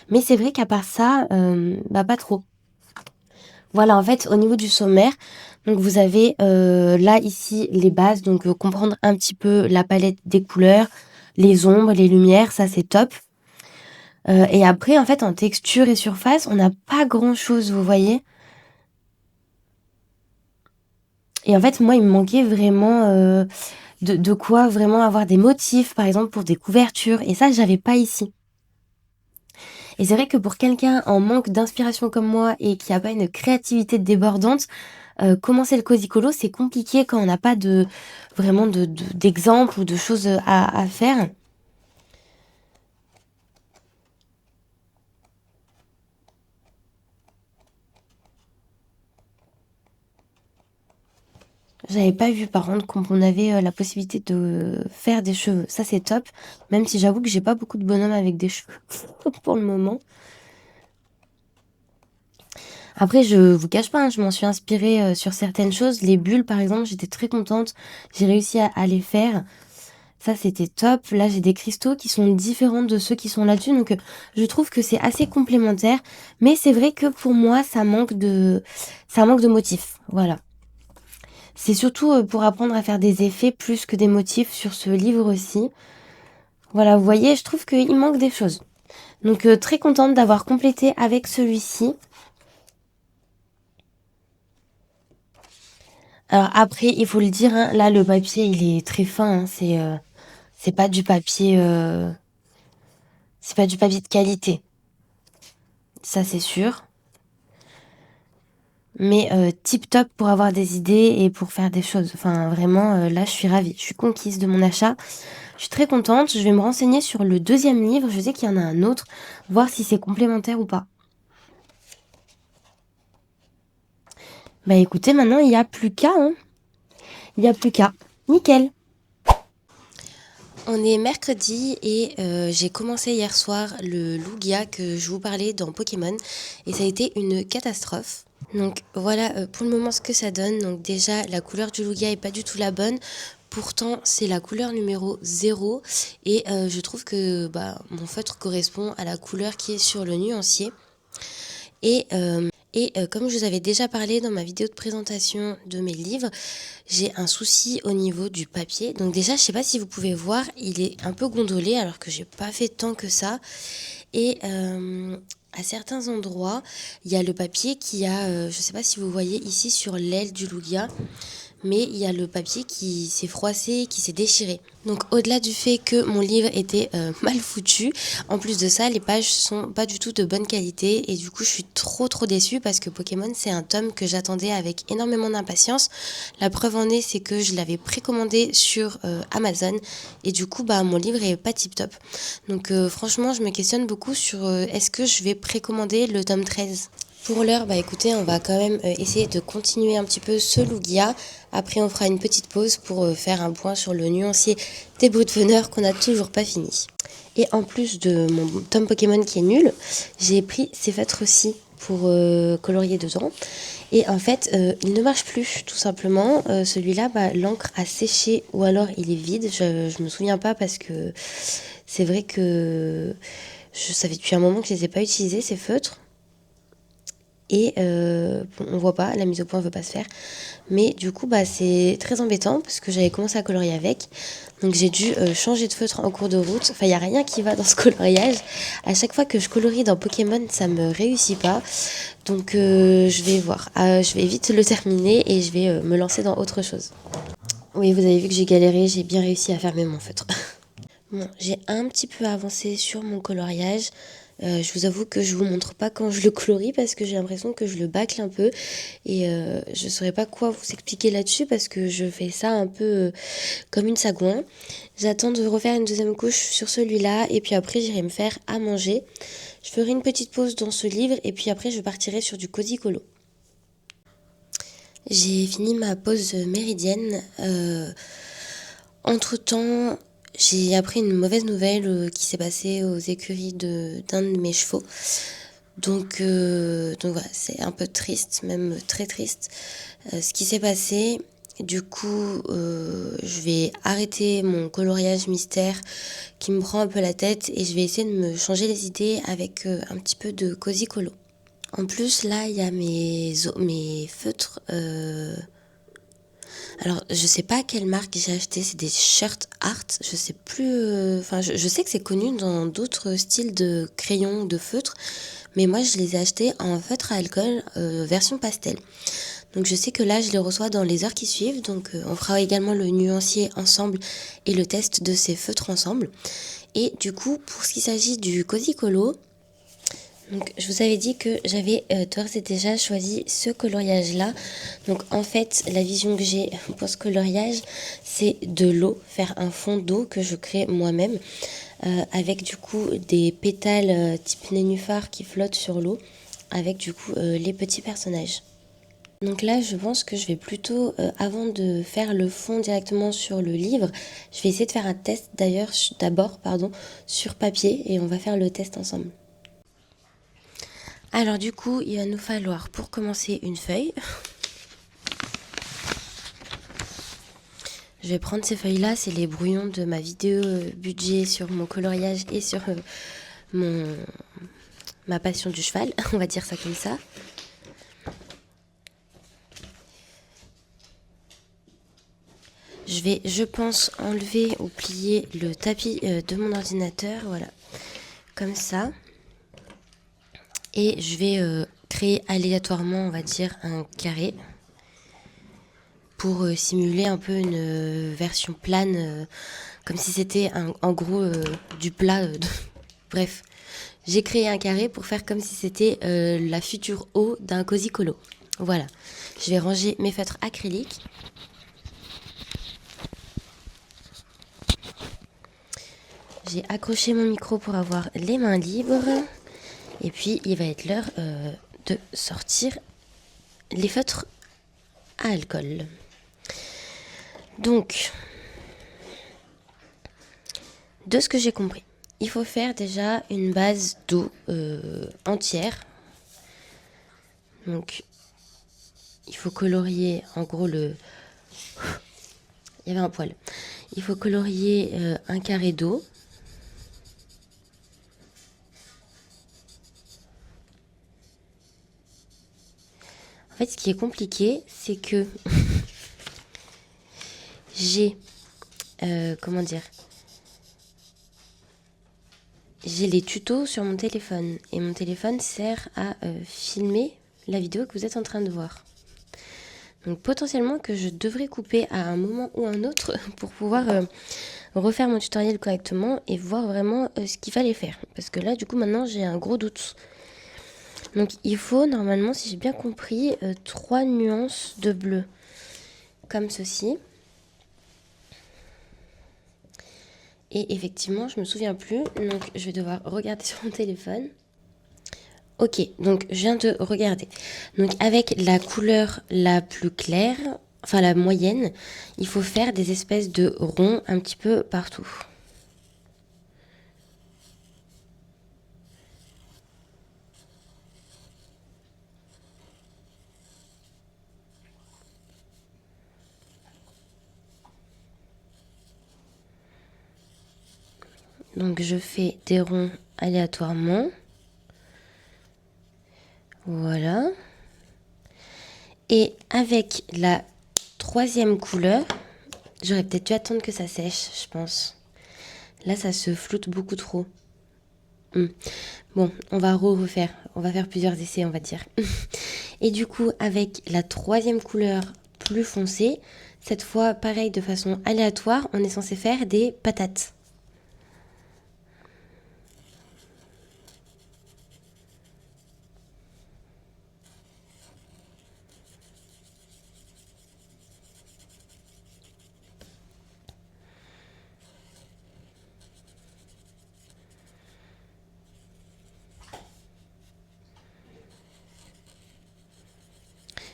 Mais c'est vrai qu'à part ça, pas trop. Voilà en fait au niveau du sommaire, donc vous avez là ici les bases, donc comprendre un petit peu la palette des couleurs, les ombres, les lumières, ça c'est top. Et après, en fait, en texture et surface, on n'a pas grand-chose, vous voyez. Et en fait, moi, il me manquait vraiment de quoi vraiment avoir des motifs, par exemple, pour des couvertures. Et ça, j'avais pas ici. Et c'est vrai que pour quelqu'un en manque d'inspiration comme moi et qui a pas une créativité débordante, commencer le Cozy Colo, c'est compliqué quand on n'a pas de vraiment d'exemples ou de choses à faire. J'avais pas vu par contre qu'on avait la possibilité de faire des cheveux. Ça c'est top. Même si j'avoue que j'ai pas beaucoup de bonhommes avec des cheveux pour le moment. Après je vous cache pas, hein, je m'en suis inspirée sur certaines choses. Les bulles par exemple, j'étais très contente. J'ai réussi à les faire. Ça, c'était top. Là, j'ai des cristaux qui sont différents de ceux qui sont là-dessus. Donc, je trouve que c'est assez complémentaire. Mais c'est vrai que pour moi, ça manque de motifs. Voilà. C'est surtout pour apprendre à faire des effets plus que des motifs sur ce livre-ci. Voilà, vous voyez, je trouve qu'il manque des choses. Donc, très contente d'avoir complété avec celui-ci. Alors après, il faut le dire, hein, là, le papier, il est très fin. Hein, c'est pas du papier... c'est pas du papier de qualité. Ça, c'est sûr. Mais tip top pour avoir des idées et pour faire des choses. Enfin, vraiment, là, je suis ravie. Je suis conquise de mon achat. Je suis très contente. Je vais me renseigner sur le deuxième livre. Je sais qu'il y en a un autre. Voir si c'est complémentaire ou pas. Bah écoutez, maintenant, il n'y a plus qu'à. Hein. Il n'y a plus qu'à. Nickel. On est mercredi et j'ai commencé hier soir le Lugia que je vous parlais dans Pokémon. Et ça a été une catastrophe. Donc voilà pour le moment ce que ça donne. Donc déjà la couleur du Lugia est pas du tout la bonne. Pourtant c'est la couleur numéro 0 et je trouve que mon feutre correspond à la couleur qui est sur le nuancier. Et comme je vous avais déjà parlé dans ma vidéo de présentation de mes livres, j'ai un souci au niveau du papier. Donc déjà, je sais pas si vous pouvez voir, il est un peu gondolé alors que j'ai pas fait tant que ça. Et à certains endroits, il y a le papier qui a, je sais pas si vous voyez ici sur l'aile du Lugia, mais il y a le papier qui s'est froissé, qui s'est déchiré. Donc au-delà du fait que mon livre était mal foutu, en plus de ça, les pages sont pas du tout de bonne qualité et du coup je suis trop déçue parce que Pokémon c'est un tome que j'attendais avec énormément d'impatience. La preuve en est, c'est que je l'avais précommandé sur Amazon et du coup mon livre est pas tip top. Donc franchement je me questionne beaucoup sur est-ce que je vais précommander le tome 13. Pour l'heure, écoutez, on va quand même essayer de continuer un petit peu ce Lugia. Après, on fera une petite pause pour faire un point sur le nuancier des Brutveneur qu'on n'a toujours pas fini. Et en plus de mon tome Pokémon qui est nul, j'ai pris ces feutres-ci pour colorier dedans. Et en fait, il ne marche plus, tout simplement. Celui-là, l'encre a séché ou alors il est vide. Je me souviens pas parce que c'est vrai que ça fait depuis un moment que je les ai pas utilisés, ces feutres. Et on voit pas, la mise au point ne veut pas se faire. Mais du coup, c'est très embêtant parce que j'avais commencé à colorier avec. Donc j'ai dû changer de feutre en cours de route. Enfin, il n'y a rien qui va dans ce coloriage. À chaque fois que je colorie dans Pokémon, ça me réussit pas. Donc je vais voir. Je vais vite le terminer et je vais me lancer dans autre chose. Oui, vous avez vu que j'ai galéré, j'ai bien réussi à fermer mon feutre. Bon, j'ai un petit peu avancé sur mon coloriage. Je vous avoue que je vous montre pas quand je le colorie parce que j'ai l'impression que je le bâcle un peu et je saurais pas quoi vous expliquer là-dessus parce que je fais ça un peu comme une sagouin. J'attends de refaire une deuxième couche sur celui-là et puis après j'irai me faire à manger. Je ferai une petite pause dans ce livre et puis après je partirai sur du Cozy Colo. J'ai fini ma pause méridienne. Entre-temps, j'ai appris une mauvaise nouvelle qui s'est passée aux écuries d'un de mes chevaux. Donc voilà, c'est un peu triste, même très triste ce qui s'est passé. Du coup, je vais arrêter mon coloriage mystère qui me prend un peu la tête et je vais essayer de me changer les idées avec un petit peu de Cozy Colo. En plus, là, il y a mes feutres... Alors, je sais pas quelle marque j'ai acheté, c'est des shirts art, je sais plus... je sais que c'est connu dans d'autres styles de crayons ou de feutres, mais moi, je les ai achetés en feutre à alcool version pastel. Donc, je sais que là, je les reçois dans les heures qui suivent, donc on fera également le nuancier ensemble et le test de ces feutres ensemble. Et du coup, pour ce qui s'agit du Cozy Colo... Donc, je vous avais dit que j'avais d'ores et déjà choisi ce coloriage-là. Donc, en fait, la vision que j'ai pour ce coloriage, c'est de l'eau, faire un fond d'eau que je crée moi-même, avec du coup des pétales type nénuphar qui flottent sur l'eau, avec du coup les petits personnages. Donc là, je pense que je vais plutôt, avant de faire le fond directement sur le livre, je vais essayer de faire un test d'abord, sur papier, et on va faire le test ensemble. Alors du coup, il va nous falloir pour commencer une feuille. Je vais prendre ces feuilles-là, c'est les brouillons de ma vidéo budget sur mon coloriage et sur ma passion du cheval, on va dire ça comme ça. Je vais, je pense, enlever ou plier le tapis de mon ordinateur, voilà, comme ça. Et je vais créer aléatoirement, on va dire, un carré pour simuler un peu une version plane, comme si c'était en gros du plat. Bref, j'ai créé un carré pour faire comme si c'était la future eau d'un cosy colo. Voilà, je vais ranger mes feutres acryliques. J'ai accroché mon micro pour avoir les mains libres. Et puis, il va être l'heure de sortir les feutres à alcool. Donc, de ce que j'ai compris, il faut faire déjà une base d'eau entière. Donc, il faut colorier, en gros, il y avait un poil. Il faut colorier un carré d'eau. En fait, ce qui est compliqué, c'est que j'ai, comment dire, j'ai les tutos sur mon téléphone. Et mon téléphone sert à filmer la vidéo que vous êtes en train de voir. Donc potentiellement que je devrais couper à un moment ou un autre pour pouvoir refaire mon tutoriel correctement et voir vraiment ce qu'il fallait faire. Parce que là, du coup, maintenant, j'ai un gros doute. Donc il faut normalement, si j'ai bien compris, 3 nuances de bleu. Comme ceci. Et effectivement, je me souviens plus. Donc je vais devoir regarder sur mon téléphone. Ok, donc je viens de regarder. Donc avec la couleur la plus claire, enfin la moyenne, il faut faire des espèces de ronds un petit peu partout. Donc je fais des ronds aléatoirement. Voilà. Et avec la troisième couleur, j'aurais peut-être dû attendre que ça sèche, je pense. Là, ça se floute beaucoup trop. Bon, on va refaire. On va faire plusieurs essais, on va dire. Et du coup, avec la troisième couleur plus foncée, cette fois, pareil, de façon aléatoire, on est censé faire des patates.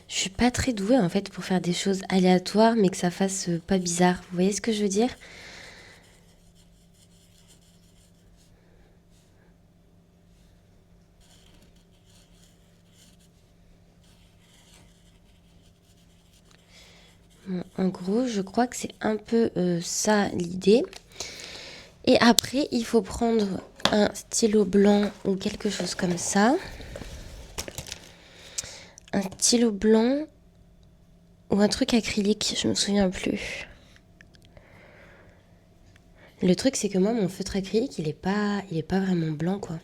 Je suis pas très douée en fait pour faire des choses aléatoires mais que ça fasse pas bizarre. Vous voyez ce que je veux dire? Bon, en gros, je crois que c'est un peu ça l'idée. Et après, il faut prendre un stylo blanc ou quelque chose comme ça. Un stylo blanc ou un truc acrylique, je me souviens plus. Le truc, c'est que moi, mon feutre acrylique, il est pas vraiment blanc, quoi.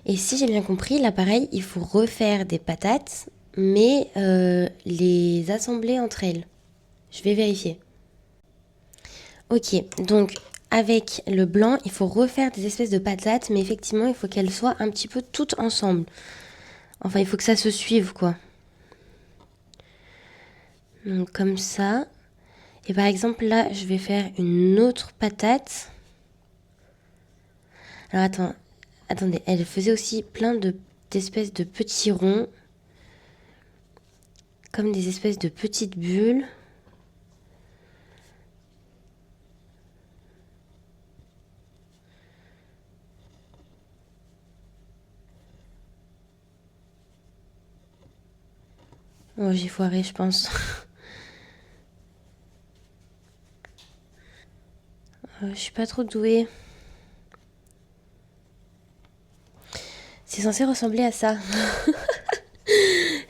Et si j'ai bien compris, là, pareil, il faut refaire des patates, mais les assembler entre elles. Je vais vérifier. Ok, donc avec le blanc, il faut refaire des espèces de patates, mais effectivement, il faut qu'elles soient un petit peu toutes ensemble. Enfin, il faut que ça se suive, quoi. Donc comme ça. Et par exemple, là, je vais faire une autre patate. Alors attendez, elle faisait aussi plein d'espèces de petits ronds. Comme des espèces de petites bulles. Oh, j'ai foiré, je pense. Je suis pas trop douée. C'est censé ressembler à ça.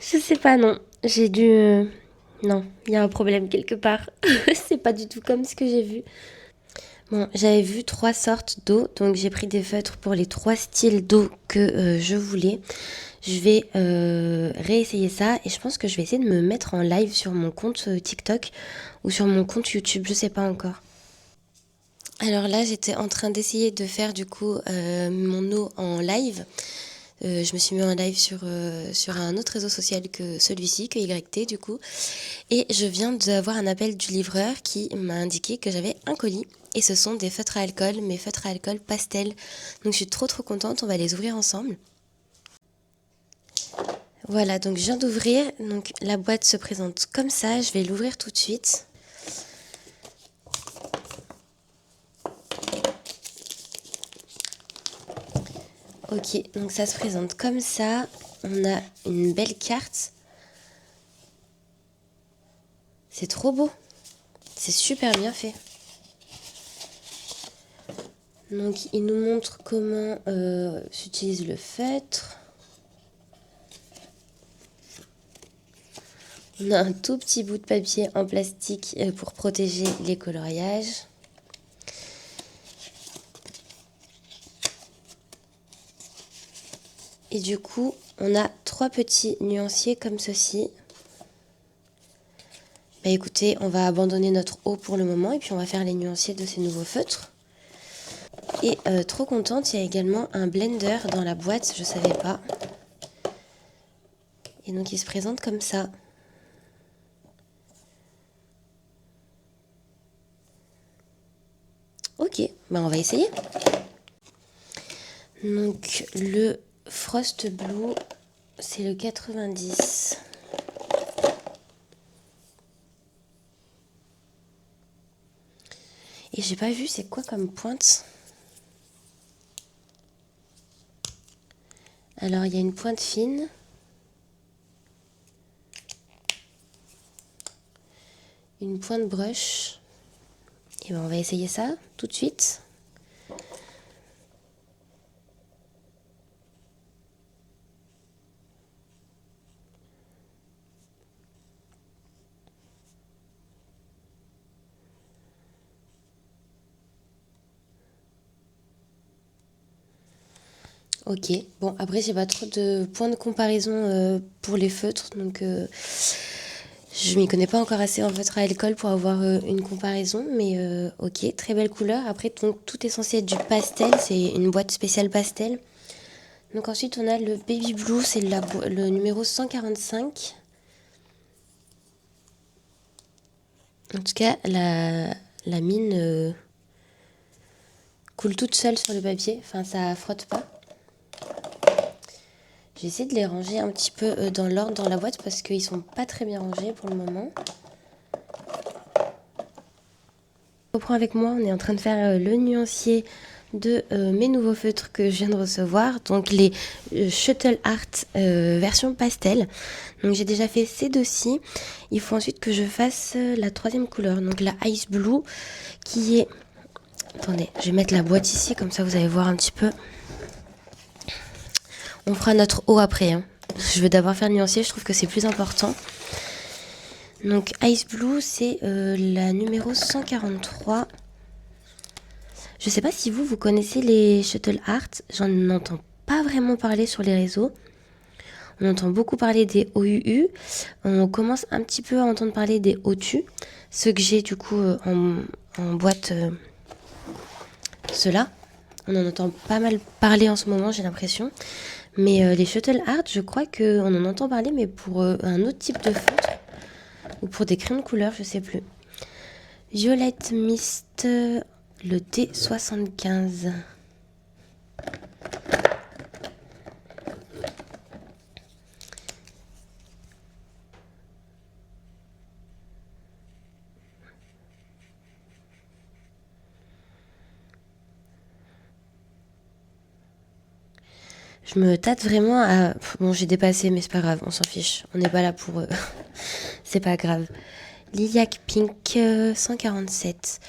Je sais pas, non. J'ai dû... Non, il y a un problème quelque part. C'est pas du tout comme ce que j'ai vu. Bon, j'avais vu 3 sortes d'eau, donc j'ai pris des feutres pour les 3 styles d'eau que je voulais. Je vais réessayer ça et je pense que je vais essayer de me mettre en live sur mon compte TikTok ou sur mon compte YouTube, je sais pas encore. Alors là, j'étais en train d'essayer de faire du coup mon eau en live. Je me suis mis en live sur un autre réseau social que celui-ci, que YT du coup. Et je viens d'avoir un appel du livreur qui m'a indiqué que j'avais un colis. Et ce sont des feutres à alcool, mes feutres à alcool pastel. Donc je suis trop contente, on va les ouvrir ensemble. Voilà, donc je viens d'ouvrir. Donc la boîte se présente comme ça, je vais l'ouvrir tout de suite. Ok, donc ça se présente comme ça. On a une belle carte. C'est trop beau. C'est super bien fait. Donc il nous montre comment s'utilise le feutre. On a un tout petit bout de papier en plastique pour protéger les coloriages. Et du coup, on a 3 petits nuanciers comme ceci. Bah écoutez, on va abandonner notre eau pour le moment et puis on va faire les nuanciers de ces nouveaux feutres. Et trop contente, il y a également un blender dans la boîte, je savais pas. Et donc il se présente comme ça. Ok, bah on va essayer. Donc le Frost Blue, c'est le 90. Et j'ai pas vu c'est quoi comme pointe. Alors il y a une pointe fine. Une pointe brush. Et ben on va essayer ça tout de suite. Ok, bon après j'ai pas trop de points de comparaison pour les feutres, donc je m'y connais pas encore assez en feutre à alcool pour avoir une comparaison, mais ok, très belle couleur. Après donc, tout est censé être du pastel, c'est une boîte spéciale pastel. Donc ensuite on a le Baby Blue, c'est le numéro 145. En tout cas la mine coule toute seule sur le papier, enfin ça frotte pas. J'ai essayé de les ranger un petit peu dans l'ordre dans la boîte parce qu'ils sont pas très bien rangés pour le moment. Reprends avec moi, on est en train de faire le nuancier de mes nouveaux feutres que je viens de recevoir, donc les Shuttle Art version pastel. Donc j'ai déjà fait ces deux-ci. Il faut ensuite que je fasse la 3e couleur, donc la Ice Blue qui est... Attendez, je vais mettre la boîte ici, comme ça vous allez voir un petit peu. On fera notre eau après, hein. Je vais d'abord faire le nuancier, je trouve que c'est plus important. Donc Ice Blue, c'est la numéro 143. Je sais pas si vous connaissez les Shuttle Art. J'en entends pas vraiment parler sur les réseaux. On entend beaucoup parler des OUU. On commence un petit peu à entendre parler des OTU. Ceux que j'ai du coup en boîte, ceux-là. On en entend pas mal parler en ce moment, j'ai l'impression. Mais les Shuttle Art, je crois qu'on en entend parler, mais pour un autre type de feutre. Ou pour des crayons de couleur, je sais plus. Violette Mist, le D75. Je me tâte vraiment à... Bon, j'ai dépassé, mais c'est pas grave, on s'en fiche. On n'est pas là pour... C'est pas grave. Lilac Pink 147.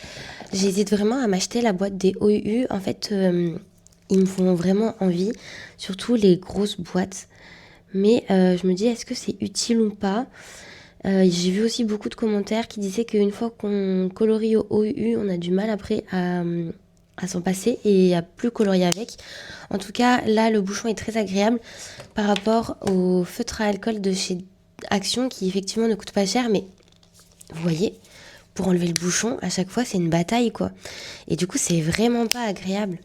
J'hésite vraiment à m'acheter la boîte des OU. En fait, ils me font vraiment envie, surtout les grosses boîtes. Mais je me dis, est-ce que c'est utile ou pas? J'ai vu aussi beaucoup de commentaires qui disaient qu'une fois qu'on colorie au OU, on a du mal après à s'en passer et à plus colorier avec. En tout cas, là, le bouchon est très agréable par rapport au feutre à alcool de chez Action qui effectivement ne coûte pas cher, mais vous voyez, pour enlever le bouchon, à chaque fois, c'est une bataille, quoi. Et du coup, c'est vraiment pas agréable.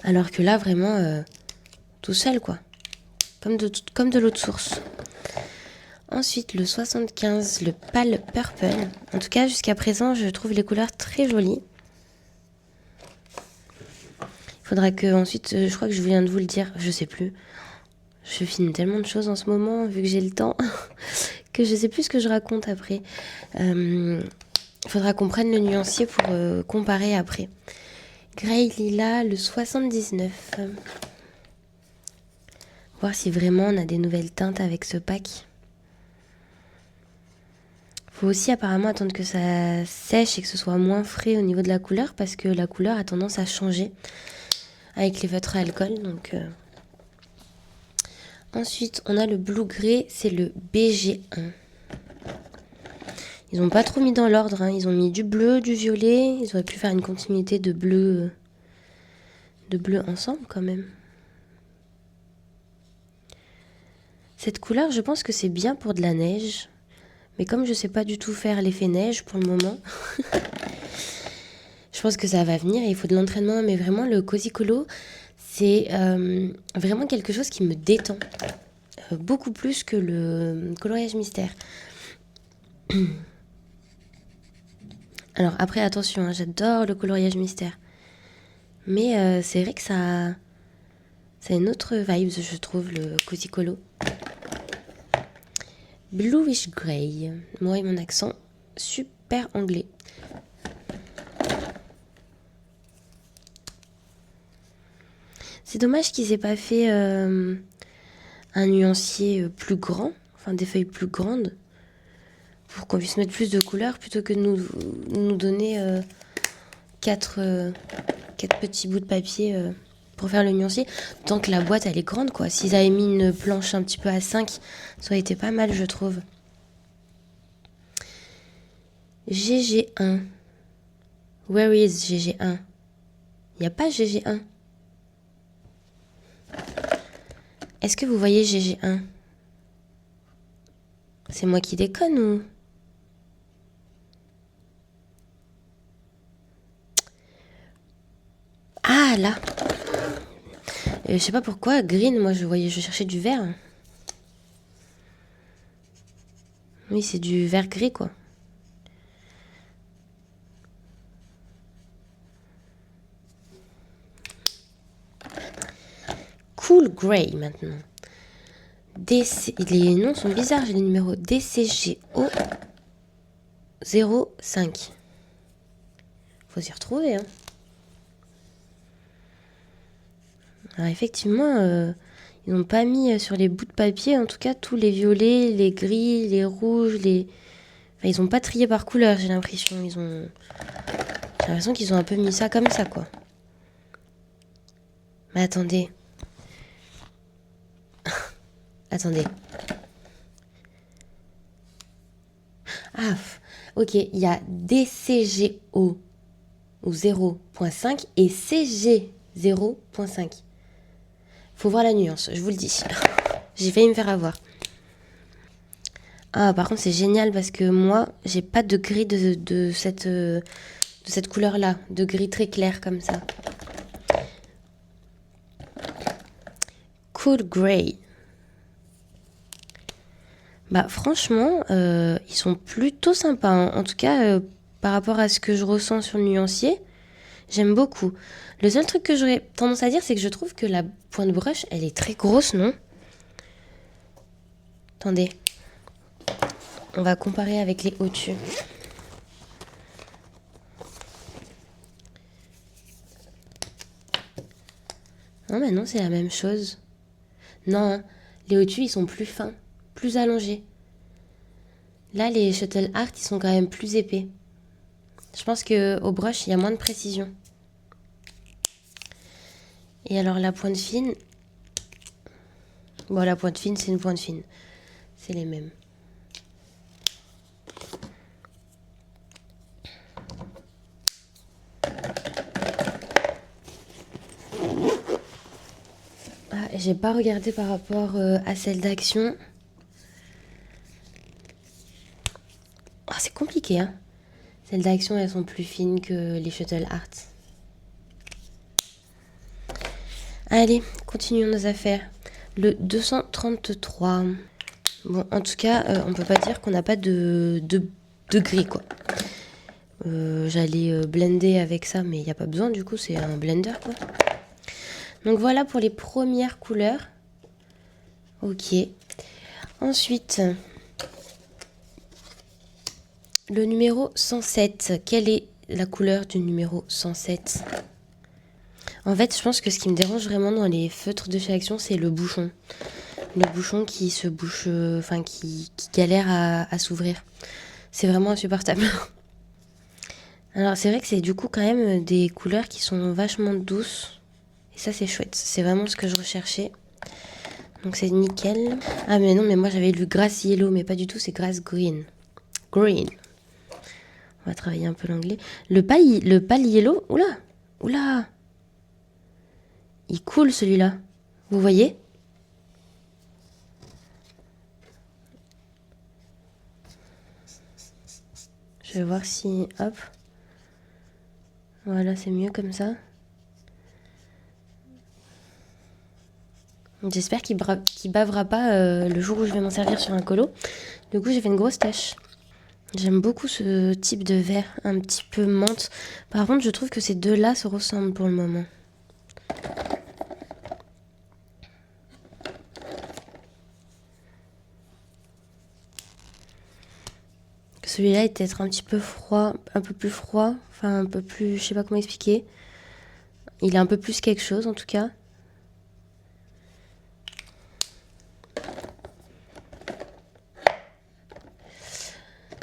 Alors que là, vraiment, tout seul, quoi. Comme de l'eau de source. Ensuite, le 75, le Pale Purple. En tout cas, jusqu'à présent, je trouve les couleurs très jolies. Il faudra que, ensuite, je crois que je viens de vous le dire, je sais plus. Je filme tellement de choses en ce moment, vu que j'ai le temps, que je sais plus ce que je raconte après. Il faudra qu'on prenne le nuancier pour comparer après. Grey Lila, le 79. Voir si vraiment on a des nouvelles teintes avec ce pack. Faut aussi apparemment attendre que ça sèche et que ce soit moins frais au niveau de la couleur parce que la couleur a tendance à changer avec les feutres à alcool. Donc, Ensuite, on a le Blue Grey, c'est le BG1. Ils n'ont pas trop mis dans l'ordre, hein. Ils ont mis du bleu, du violet. Ils auraient pu faire une continuité de bleu ensemble quand même. Cette couleur, je pense que c'est bien pour de la neige. Mais comme je sais pas du tout faire l'effet neige pour le moment, je pense que ça va venir et il faut de l'entraînement. Mais vraiment, le Cozy Colo, c'est vraiment quelque chose qui me détend. Beaucoup plus que le coloriage mystère. Alors après, attention, hein, j'adore le coloriage mystère. Mais c'est vrai que ça a une autre vibe, je trouve, le Cozy Colo. Bluish Grey. Moi et mon accent super anglais. C'est dommage qu'ils aient pas fait un nuancier plus grand, enfin des feuilles plus grandes, pour qu'on puisse mettre plus de couleurs plutôt que de nous donner quatre petits bouts de papier pour faire le nuancier. Tant que la boîte elle est grande, quoi. S'ils avaient mis une planche un petit peu à 5, ça aurait été pas mal, je trouve. GG1. Where is GG1? Il n'y a pas GG1. Est-ce que vous voyez GG1? C'est moi qui déconne ou... Ah là. Je sais pas pourquoi, green, moi je cherchais du vert. Oui, c'est du vert gris quoi. Cool Grey maintenant. Les noms sont bizarres, j'ai les numéros DCGO 05. Faut s'y retrouver, hein. Alors effectivement, ils n'ont pas mis sur les bouts de papier, en tout cas, tous les violets, les gris, les rouges, Enfin, ils n'ont pas trié par couleur, j'ai l'impression. J'ai l'impression qu'ils ont un peu mis ça comme ça, quoi. Mais attendez. Attendez. Ah, ok, il y a DCGO ou 0.5 et CG 0.5. Faut voir la nuance, je vous le dis. J'ai failli me faire avoir. Ah, par contre, c'est génial parce que moi, j'ai pas de gris de cette couleur-là, de gris très clair comme ça. Cool Grey. Bah franchement, ils sont plutôt sympas, hein. En tout cas, par rapport à ce que je ressens sur le nuancier, j'aime beaucoup. Le seul truc que j'aurais tendance à dire, c'est que je trouve que la pointe brush, elle est très grosse, non? Attendez. On va comparer avec les au-dessus. Non, mais non, c'est la même chose. Non, hein, les au-dessus, ils sont plus fins, plus allongés. Là, les Shuttle Art, ils sont quand même plus épais. Je pense qu'au brush, il y a moins de précision. Et alors, la pointe fine... Bon, la pointe fine, c'est une pointe fine. C'est les mêmes. Ah, j'ai pas regardé par rapport à celle d'Action. Ah, c'est compliqué, hein. Celles d'Action, elles sont plus fines que les Shuttle Art. Allez, continuons nos affaires. Le 233. Bon, en tout cas, on peut pas dire qu'on n'a pas de gris, quoi. J'allais blender avec ça, mais il n'y a pas besoin, du coup, c'est un blender, quoi. Donc voilà pour les premières couleurs. Ok. Ensuite, le numéro 107. Quelle est la couleur du numéro 107? En fait, je pense que ce qui me dérange vraiment dans les feutres de chez Action, c'est le bouchon. Le bouchon qui se bouche, enfin qui galère à s'ouvrir. C'est vraiment insupportable. Alors c'est vrai que c'est du coup quand même des couleurs qui sont vachement douces. Et ça c'est chouette. C'est vraiment ce que je recherchais. Donc c'est nickel. Ah mais non, mais moi j'avais lu grass yellow, mais pas du tout, c'est grass green. Green. On va travailler un peu l'anglais. Le pale yellow, oula, oula. Il coule celui-là. Vous voyez? Je vais voir si... Hop. Voilà, c'est mieux comme ça. J'espère qu'il bavera pas le jour où je vais m'en servir sur un colo. Du coup, j'ai fait une grosse tache. J'aime beaucoup ce type de verre, un petit peu menthe. Par contre, je trouve que ces deux-là se ressemblent pour le moment. Celui-là est peut-être un petit peu froid, un peu plus froid, enfin un peu plus, je sais pas comment expliquer. Il est un peu plus quelque chose en tout cas.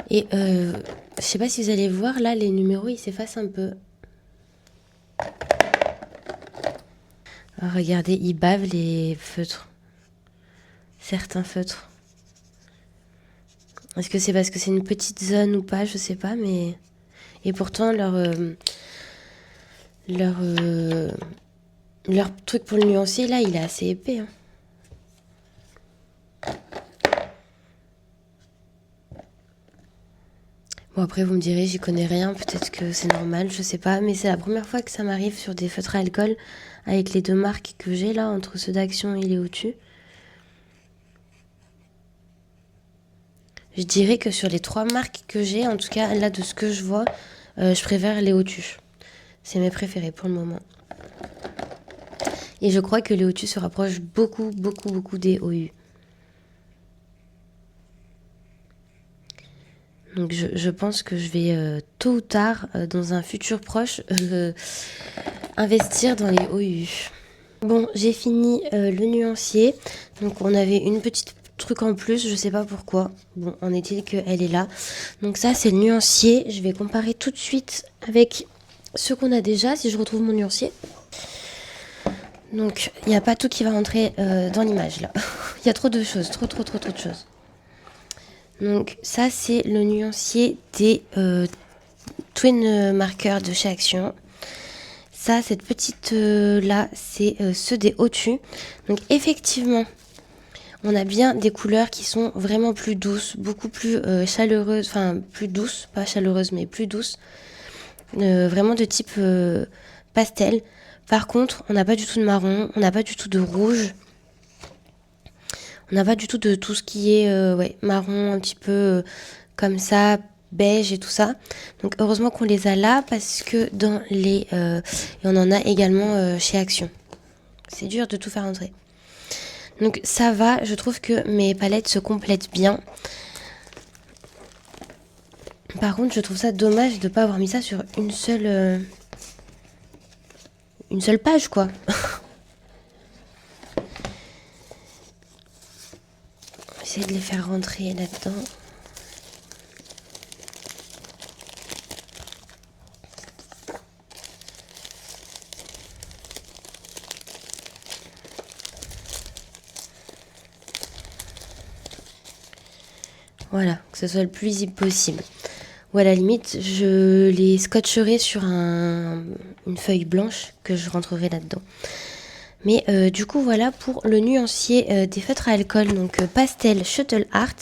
Et je sais pas si vous allez voir, là les numéros ils s'effacent un peu. Alors, regardez, ils bavent les feutres. Certains feutres. Est-ce que c'est parce que c'est une petite zone ou pas, je sais pas, mais... Et pourtant, leur truc pour le nuancier, là, il est assez épais. Hein. Bon, après, vous me direz, j'y connais rien, peut-être que c'est normal, je sais pas, mais c'est la première fois que ça m'arrive sur des feutres à alcool, avec les deux marques que j'ai, là, entre ceux d'Action et les au-dessus. Je dirais que sur les trois marques que j'ai, en tout cas, là, de ce que je vois, je préfère les au-dessus. C'est mes préférés pour le moment. Et je crois que les au-dessus se rapprochent beaucoup, beaucoup, beaucoup des OU. Donc je pense que je vais tôt ou tard, dans un futur proche, investir dans les OU. Bon, j'ai fini le nuancier. Donc on avait une petite truc en plus, je sais pas pourquoi. Bon, en est-il qu'elle est là. Donc ça, c'est le nuancier. Je vais comparer tout de suite avec ce qu'on a déjà, si je retrouve mon nuancier. Donc, il n'y a pas tout qui va rentrer dans l'image, là. Il y a trop de choses, trop de choses. Donc, ça, c'est le nuancier des twin markers de chez Action. Ça, cette petite là, c'est ceux des au-dessus. Donc, effectivement, on a bien des couleurs qui sont vraiment plus douces, beaucoup plus chaleureuses, enfin, plus douces, pas chaleureuses, mais plus douces. Vraiment de type pastel. Par contre, on n'a pas du tout de marron, on n'a pas du tout de rouge. On n'a pas du tout de tout ce qui est marron, un petit peu comme ça, beige et tout ça. Donc heureusement qu'on les a là parce que dans les... et on en a également chez Action. C'est dur de tout faire entrer. Donc ça va, je trouve que mes palettes se complètent bien. Par contre, je trouve ça dommage de ne pas avoir mis ça sur une seule page, quoi. Essayer de les faire rentrer là-dedans. Voilà, que ce soit le plus lisible possible. Ou à la limite, je les scotcherai sur une feuille blanche que je rentrerai là-dedans. Mais du coup, voilà pour le nuancier des feutres à alcool, donc pastel Shuttle Art.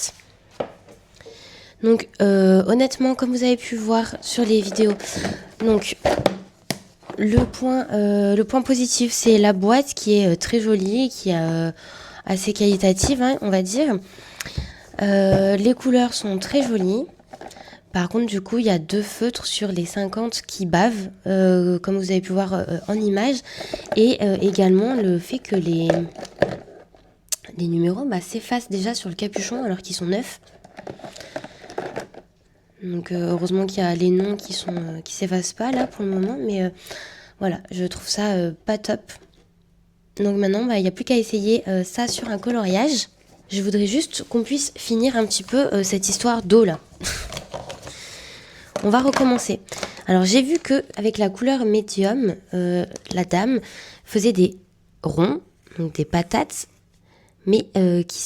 Donc honnêtement, comme vous avez pu voir sur les vidéos, donc le point positif, c'est la boîte qui est très jolie, qui est assez qualitative, hein, on va dire. Les couleurs sont très jolies. Par contre, du coup, il y a 2 feutres sur les 50 qui bavent, comme vous avez pu voir en image. Et également le fait que les numéros s'effacent déjà sur le capuchon alors qu'ils sont neufs. Donc heureusement qu'il y a les noms qui s'effacent pas là pour le moment. Mais voilà, je trouve ça pas top. Donc maintenant, il n'y a plus qu'à essayer ça sur un coloriage. Je voudrais juste qu'on puisse finir un petit peu cette histoire d'eau là. On va recommencer. Alors j'ai vu que avec la couleur médium, la dame faisait des ronds, donc des patates, mais qui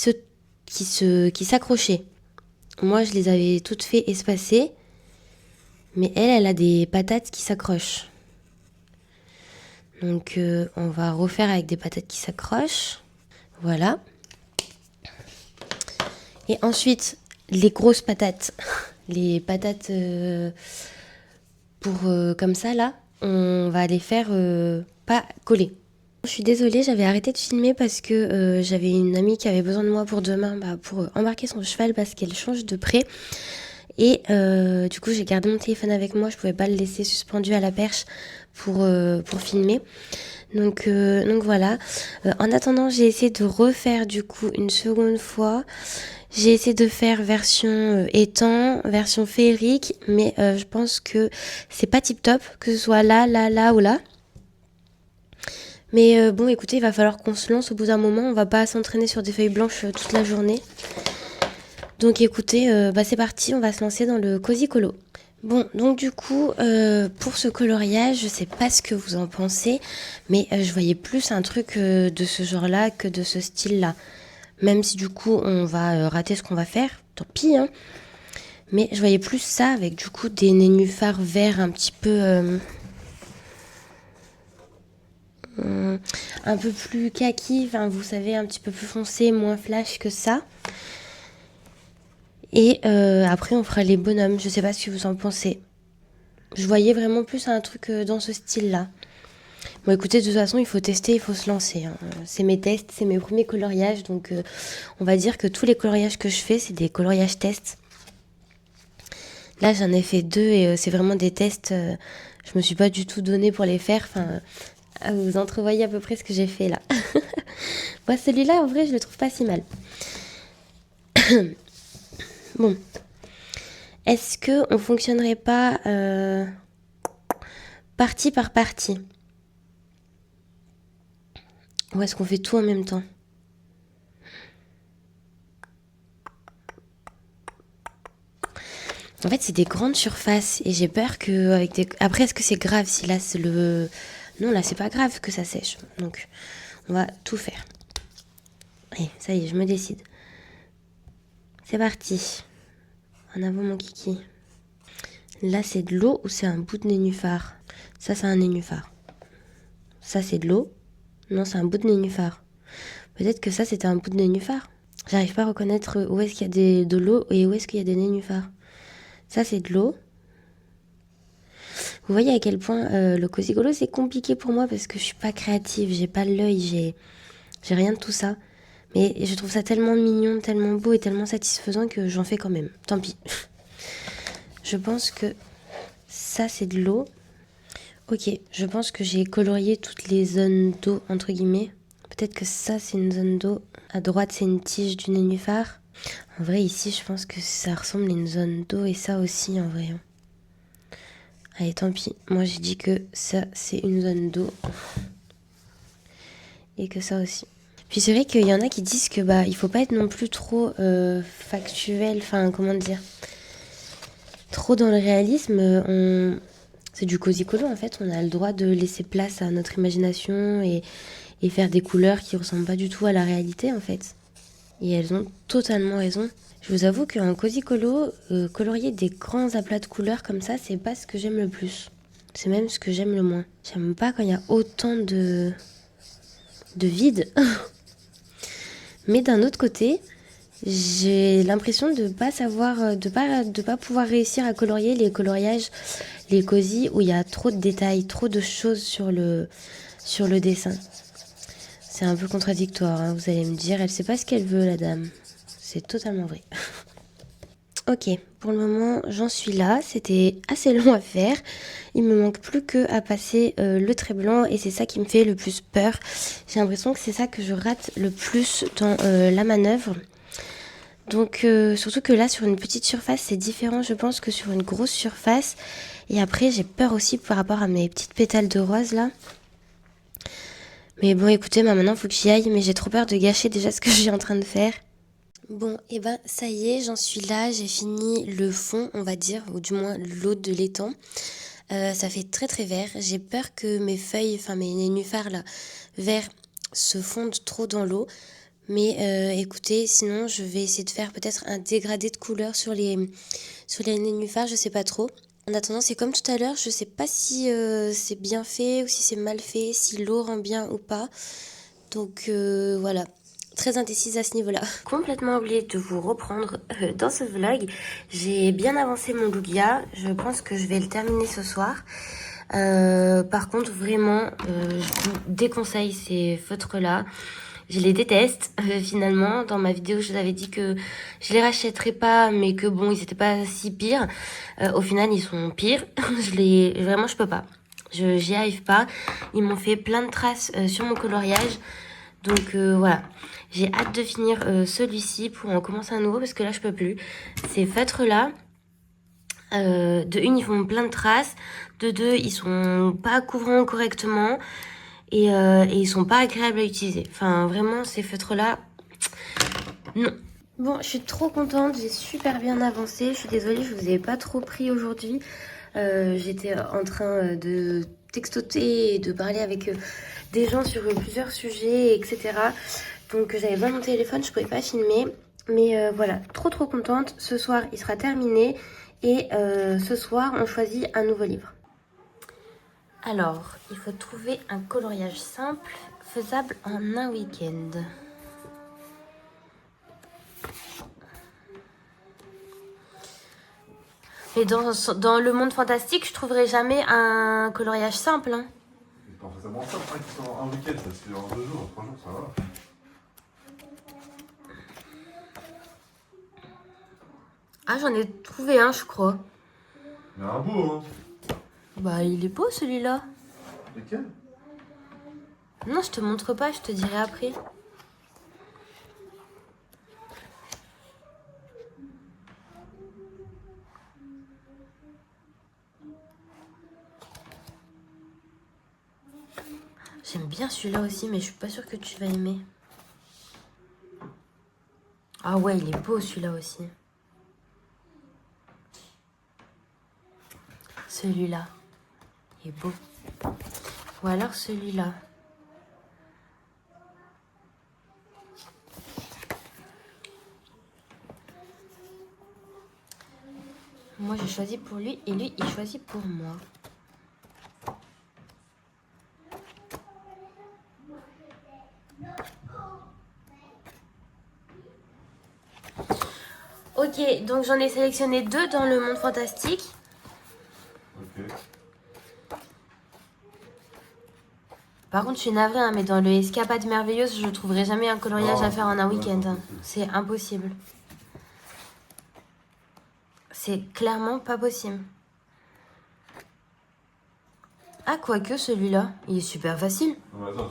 s'accrochaient. Moi je les avais toutes fait espacer, mais elle a des patates qui s'accrochent. Donc on va refaire avec des patates qui s'accrochent. Voilà. Et ensuite les grosses patates. Les patates comme ça là, on va les faire pas coller. Je suis désolée, j'avais arrêté de filmer parce que j'avais une amie qui avait besoin de moi pour demain pour embarquer son cheval parce qu'elle change de pré. Et du coup j'ai gardé mon téléphone avec moi, je pouvais pas le laisser suspendu à la perche pour filmer. Donc voilà. En attendant, j'ai essayé de refaire du coup une seconde fois. J'ai essayé de faire version étang, version féerique, mais je pense que c'est pas tip top, que ce soit là ou là. Mais bon, écoutez, il va falloir qu'on se lance au bout d'un moment. On va pas s'entraîner sur des feuilles blanches toute la journée. Donc écoutez, c'est parti, on va se lancer dans le Cozy Colo. Bon, donc du coup, pour ce coloriage, je sais pas ce que vous en pensez, mais je voyais plus un truc de ce genre-là que de ce style-là. Même si du coup, on va rater ce qu'on va faire, tant pis, hein. Mais je voyais plus ça avec du coup des nénuphars verts un petit peu... un peu plus kaki, enfin vous savez, un petit peu plus foncé, moins flash que ça. Et après on fera les bonhommes, je sais pas ce que vous en pensez. Je voyais vraiment plus un truc dans ce style-là. Bon écoutez, de toute façon il faut tester, il faut se lancer, hein. C'est mes tests, c'est mes premiers coloriages, donc on va dire que tous les coloriages que je fais, c'est des coloriages tests. Là j'en ai fait 2 et c'est vraiment des tests, je me suis pas du tout donné pour les faire, enfin... vous entrevoyez à peu près ce que j'ai fait là. Moi celui-là en vrai je le trouve pas si mal. Bon. Est-ce que on fonctionnerait pas partie par partie? Ou est-ce qu'on fait tout en même temps? En fait c'est des grandes surfaces et j'ai peur que avec des... Après est-ce que c'est grave si là c'est le... Non là c'est pas grave que ça sèche. Donc on va tout faire. Allez, ça y est, je me décide. C'est parti. En avant mon kiki. Là c'est de l'eau ou c'est un bout de nénuphar? Ça c'est un nénuphar. Ça c'est de l'eau. Non, c'est un bout de nénuphar. Peut-être que ça c'était un bout de nénuphar. J'arrive pas à reconnaître où est-ce qu'il y a de l'eau et où est-ce qu'il y a des nénuphars. Ça c'est de l'eau. Vous voyez à quel point le Cozy Colo c'est compliqué pour moi parce que je suis pas créative, j'ai pas l'œil, j'ai rien de tout ça. Mais je trouve ça tellement mignon, tellement beau et tellement satisfaisant que j'en fais quand même. Tant pis. Je pense que ça c'est de l'eau. Ok, je pense que j'ai colorié toutes les zones d'eau entre guillemets. Peut-être que ça c'est une zone d'eau. À droite c'est une tige du nénuphar. En vrai ici je pense que ça ressemble à une zone d'eau et ça aussi en vrai. Allez tant pis, moi j'ai dit que ça c'est une zone d'eau. Et que ça aussi. Puis c'est vrai qu'il y en a qui disent que il faut pas être non plus trop factuel, enfin comment dire, trop dans le réalisme. C'est du Cozy Colo en fait, on a le droit de laisser place à notre imagination et faire des couleurs qui ressemblent pas du tout à la réalité en fait. Et elles ont totalement raison. Je vous avoue qu'en cosy colo, colorier des grands aplats de couleurs comme ça, c'est pas ce que j'aime le plus. C'est même ce que j'aime le moins. J'aime pas quand il y a autant de vide. Mais d'un autre côté, j'ai l'impression de pas savoir, de pas pouvoir réussir à colorier les coloriages, les cosy où il y a trop de détails, trop de choses sur le dessin. C'est un peu contradictoire, hein, vous allez me dire, elle sait pas ce qu'elle veut la dame. C'est totalement vrai. Ok, pour le moment j'en suis là, c'était assez long à faire. Il me manque plus que à passer le trait blanc et c'est ça qui me fait le plus peur. J'ai l'impression que c'est ça que je rate le plus dans la manœuvre. Donc surtout que là sur une petite surface c'est différent je pense que sur une grosse surface. Et après j'ai peur aussi par rapport à mes petites pétales de rose là. Mais bon écoutez, maintenant faut que j'y aille, mais j'ai trop peur de gâcher déjà ce que je suis en train de faire. Bon, et ben ça y est, j'en suis là, j'ai fini le fond, on va dire, ou du moins l'eau de l'étang. Ça fait très très vert. J'ai peur que mes feuilles, enfin mes nénuphars là, verts, se fondent trop dans l'eau. Mais écoutez, sinon je vais essayer de faire peut-être un dégradé de couleur sur les nénuphars, je sais pas trop. En attendant, c'est comme tout à l'heure, je sais pas si c'est bien fait ou si c'est mal fait, si l'eau rend bien ou pas. Donc voilà, très indécise à ce niveau-là. Complètement oublié de vous reprendre dans ce vlog. J'ai bien avancé mon Lugia. Je pense que je vais le terminer ce soir. Par contre, vraiment, je vous déconseille ces feutres-là. Je les déteste, finalement. Dans ma vidéo, je vous avais dit que je les rachèterais pas, mais que bon, ils étaient pas si pires. Au final, ils sont pires. Vraiment, je peux pas. J'y arrive pas. Ils m'ont fait plein de traces sur mon coloriage. Donc voilà, j'ai hâte de finir celui-ci pour en commencer un nouveau parce que là je peux plus. Ces feutres là, de une ils font plein de traces, de deux ils sont pas couvrants correctement et ils sont pas agréables à utiliser. Enfin vraiment ces feutres là, non. Bon, je suis trop contente, j'ai super bien avancé. Je suis désolée, je vous ai pas trop pris aujourd'hui. J'étais en train de textoter et de parler avec des gens sur plusieurs sujets, etc. Donc j'avais pas mon téléphone, je pouvais pas filmer. Mais voilà, trop contente. Ce soir, il sera terminé. Et ce soir, on choisit un nouveau livre. Alors, il faut trouver un coloriage simple, faisable en un week-end. Mais dans le monde fantastique, je trouverai jamais un coloriage simple. Hein. C'est pas forcément simple, hein, qui sont un week-end, ça se fait en 2 jours, 3 jours, ça va. Ah, j'en ai trouvé un, je crois. Il y en a un beau, hein. Bah, il est beau celui-là. Lequel? Non, je te montre pas, je te dirai après. J'aime bien celui-là aussi, mais je suis pas sûre que tu vas aimer. Ah ouais, il est beau celui-là aussi. Celui-là, il est beau. Ou alors celui-là. Moi, j'ai choisi pour lui et lui, il choisit pour moi. Ok, donc j'en ai sélectionné 2 dans le monde fantastique. Ok. Par contre, je suis navrée, hein, mais dans le Escapade merveilleuse, je trouverai jamais un coloriage à faire en un week-end. Hein. C'est impossible. C'est clairement pas possible. Ah, quoique celui-là, il est super facile. Non, mais attends,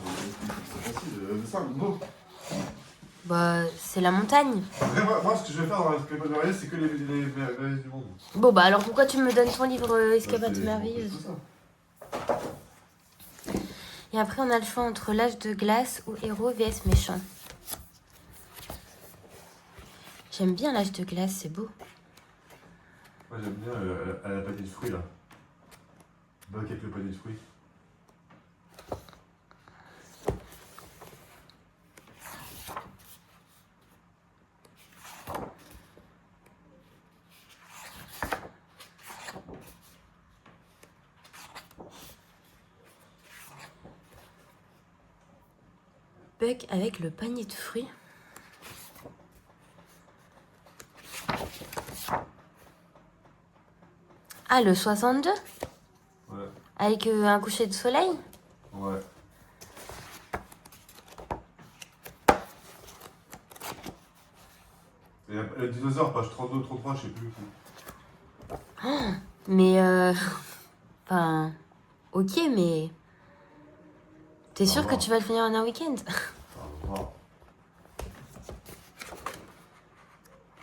c'est facile, c'est simple, beau. Bah, c'est la montagne. Après, moi, ce que je vais faire dans l'escapade merveilleuse, c'est que les merveilles du monde. Bon, bah alors pourquoi tu me donnes ton livre Escapade C'est merveilleuse? tout ça. Et après, on a le choix entre l'âge de glace ou héros vs méchant. J'aime bien l'âge de glace, c'est beau. Moi, j'aime bien la panier de fruits, là. Bac avec le panier de fruits. Buck avec le panier de fruits. Ah, le 62 ? Ouais. Avec un coucher de soleil ? Ouais. Et le dinosaure, page 32 ou 33, je sais plus. Mais enfin, ok, mais t'es sûr que tu vas le finir en un week-end?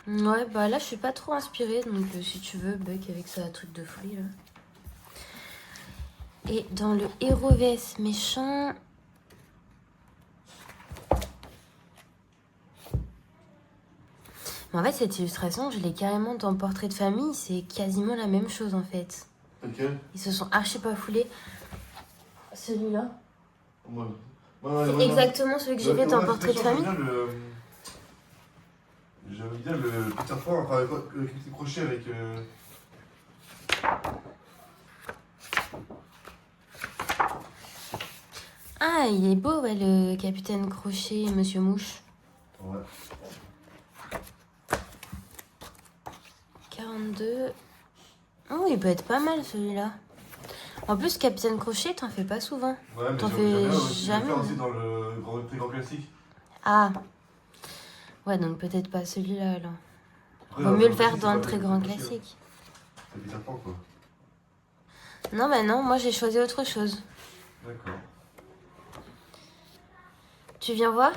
Ouais, bah là je suis pas trop inspirée, donc si tu veux, Buck avec sa truc de fruits là. Et dans le héros vs méchant. Mais en fait, cette illustration, je l'ai carrément dans Portrait de famille, c'est quasiment la même chose en fait. Ok. Ils se sont archi pas foulés. Celui-là. Ouais. C'est exactement celui que j'ai fait dans Portrait de famille. J'aime bien le Peter Pan, enfin le petit crochet avec. Ah, il est beau, ouais, le capitaine Crochet et Monsieur Mouche. Ouais. 42. Oh, il peut être pas mal celui-là. En plus, Capitaine Crochet, t'en fais pas souvent. Ouais, mais T'en j'aime fais bien aussi. jamais. Je vais faire aussi dans le très grand classique. Ah. Ouais, donc peut-être pas celui-là alors. Après, Vaut dans mieux le classique, faire c'est dans pas le le très grand crochet, hein. classique. C'est Peter Pan quoi. Non, bah non, moi j'ai choisi autre chose. D'accord. Tu viens voir?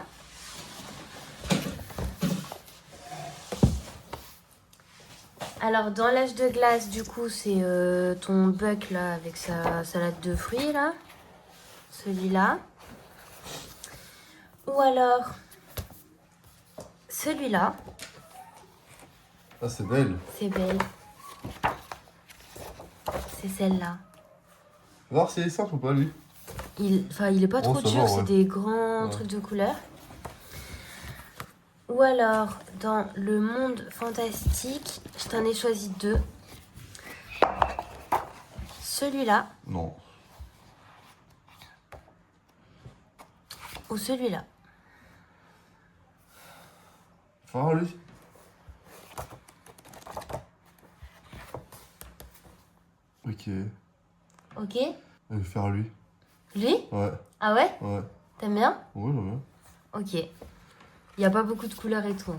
Alors, dans l'âge de glace, du coup, c'est ton Buck là, avec sa salade de fruits là. Celui-là. Ou alors, celui-là. Ah, c'est belle. C'est belle. C'est celle-là. Voir si elle est simple ou pas lui. Enfin, il est pas trop ça dur, va, c'est ouais. des grands Ouais. trucs de couleur. Ou alors, dans le monde fantastique, je t'en ai choisi deux. Celui-là Non. ou celui-là. Faut voir lui. Ok. Ok? Je vais faire lui. Lui? Ouais. Ah ouais? Ouais. T'aimes bien? Ouais, j'aime bien. Ok. Il n'y a pas beaucoup de couleurs et tout.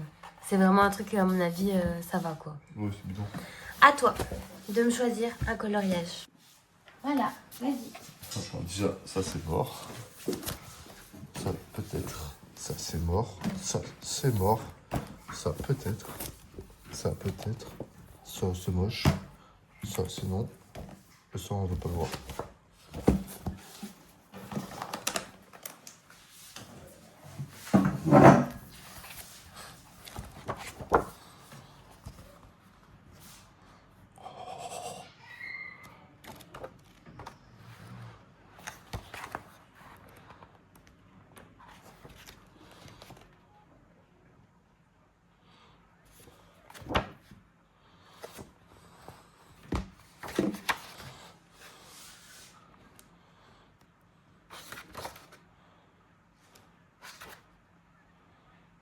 C'est vraiment un truc, à mon avis, ça va quoi. Ouais, c'est bidon. À toi de me choisir un coloriage. Voilà, vas-y. Attends, déjà, ça c'est mort. Ça peut-être. Ça c'est mort. Ça c'est mort. Ça peut-être. Ça peut-être. Ça c'est moche. Ça c'est non. Et ça on ne veut pas le voir.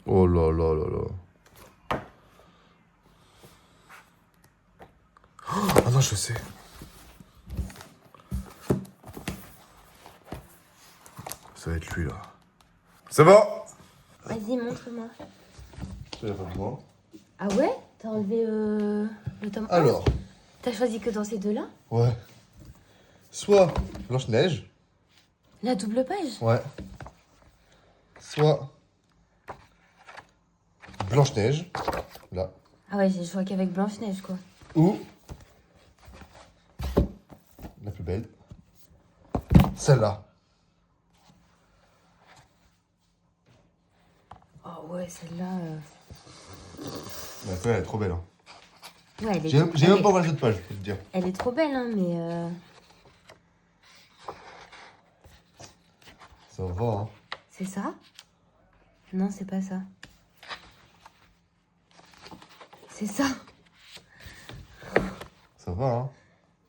Oh là là là là. Ah non, je sais. Ça va être lui là. C'est bon. Vas-y, montre-moi. C'est pas moi. Ah ouais? T'as enlevé le tome 1? Alors. T'as choisi que dans ces deux-là? Ouais. Soit Blanche-Neige. La double page? Ouais. Soit Blanche-Neige. Là. Ah ouais, j'ai le choix qu'avec Blanche-Neige, quoi. Ou la plus belle. Celle-là. Oh ouais, celle-là... Mais elle est trop belle. Hein. Ouais, elle est... J'ai même elle pas est- ouvert cette page, je peux te dire. Elle est trop belle, hein, mais... Ça va, hein. C'est ça? Non, c'est pas ça. C'est ça. Ça va, hein.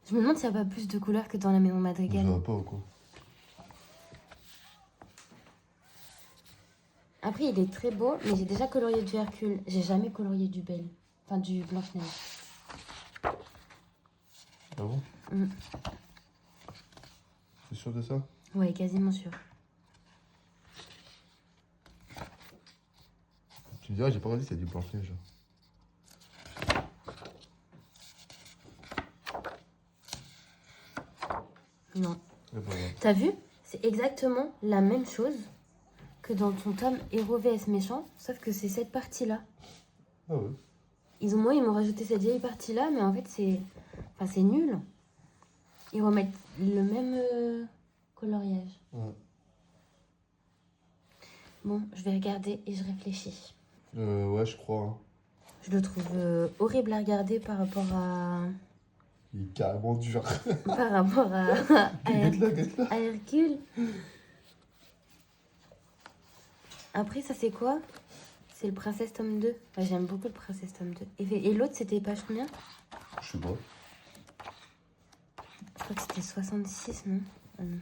Je me demande s'il n'y a pas plus de couleurs que dans la maison Ça Madrigal. va pas ou quoi. Après, il est très beau, mais j'ai déjà colorié du Hercule. J'ai jamais colorié du Belle. Enfin, du Blanche-Neige. Ah bon? Mm. C'est sûr de ça? Ouais, quasiment sûr. Tu me diras, j'ai pas regardé s'il y a du Blanche-Neige. Non. Et voilà. T'as vu? C'est exactement la même chose que dans ton tome Héros vs Méchant, sauf que c'est cette partie-là. Ah ouais. Ils m'ont rajouté cette vieille partie-là, mais en fait, c'est nul. Ils remettent le même coloriage. Ouais. Bon, je vais regarder et je réfléchis. Ouais, je crois. Hein. Je le trouve horrible à regarder par rapport à... Il est carrément dur. par rapport Guette-la. à Hercule. Après, ça c'est quoi? C'est le Princesse tome 2. Enfin, j'aime beaucoup le Princesse tome 2. Et l'autre, c'était page combien? Je sais pas. Je crois que c'était 66, non? Non.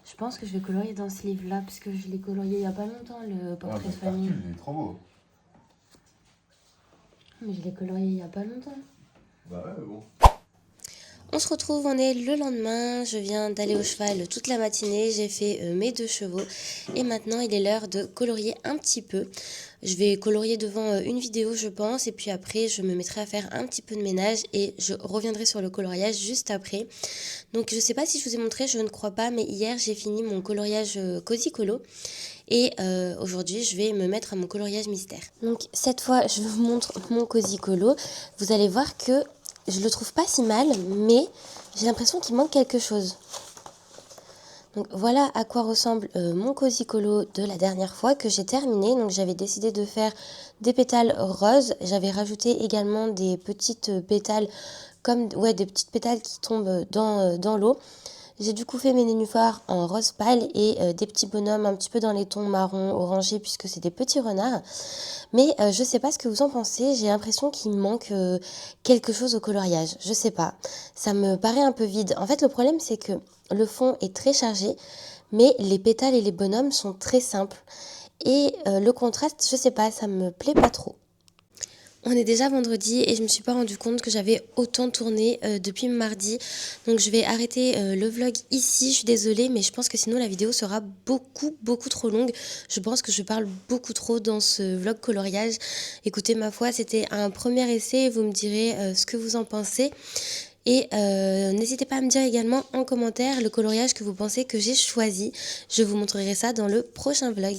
Je pense que je vais colorier dans ce livre-là, parce que je l'ai colorié il y a pas longtemps, le portrait de famille. Hercule, il est trop beau. Mais je l'ai colorié il y a pas longtemps. Bah ouais, bon. On se retrouve, on est le lendemain, je viens d'aller au cheval toute la matinée, j'ai fait mes 2 chevaux et maintenant il est l'heure de colorier un petit peu. Je vais colorier devant une vidéo je pense et puis après je me mettrai à faire un petit peu de ménage et je reviendrai sur le coloriage juste après. Donc je sais pas si je vous ai montré, je ne crois pas, mais hier j'ai fini mon coloriage Cozy Colo. Et aujourd'hui, je vais me mettre à mon coloriage mystère. Donc cette fois, je vous montre mon Cozy Colo. Vous allez voir que je le trouve pas si mal, mais j'ai l'impression qu'il manque quelque chose. Donc voilà à quoi ressemble mon Cozy Colo de la dernière fois que j'ai terminé. Donc j'avais décidé de faire des pétales roses. J'avais rajouté également des petites pétales des petites pétales qui tombent dans l'eau. J'ai du coup fait mes nénuphars en rose pâle et des petits bonhommes un petit peu dans les tons marron, orangé puisque c'est des petits renards. Mais je sais pas ce que vous en pensez, j'ai l'impression qu'il manque quelque chose au coloriage. Je sais pas, ça me paraît un peu vide. En fait le problème c'est que le fond est très chargé, mais les pétales et les bonhommes sont très simples. Et le contraste, je sais pas, ça me plaît pas trop. On est déjà vendredi et je me suis pas rendu compte que j'avais autant tourné depuis mardi. Donc je vais arrêter le vlog ici, je suis désolée, mais je pense que sinon la vidéo sera beaucoup trop longue. Je pense que je parle beaucoup trop dans ce vlog coloriage. Écoutez, ma foi, c'était un premier essai, vous me direz ce que vous en pensez. Et n'hésitez pas à me dire également en commentaire le coloriage que vous pensez que j'ai choisi. Je vous montrerai ça dans le prochain vlog.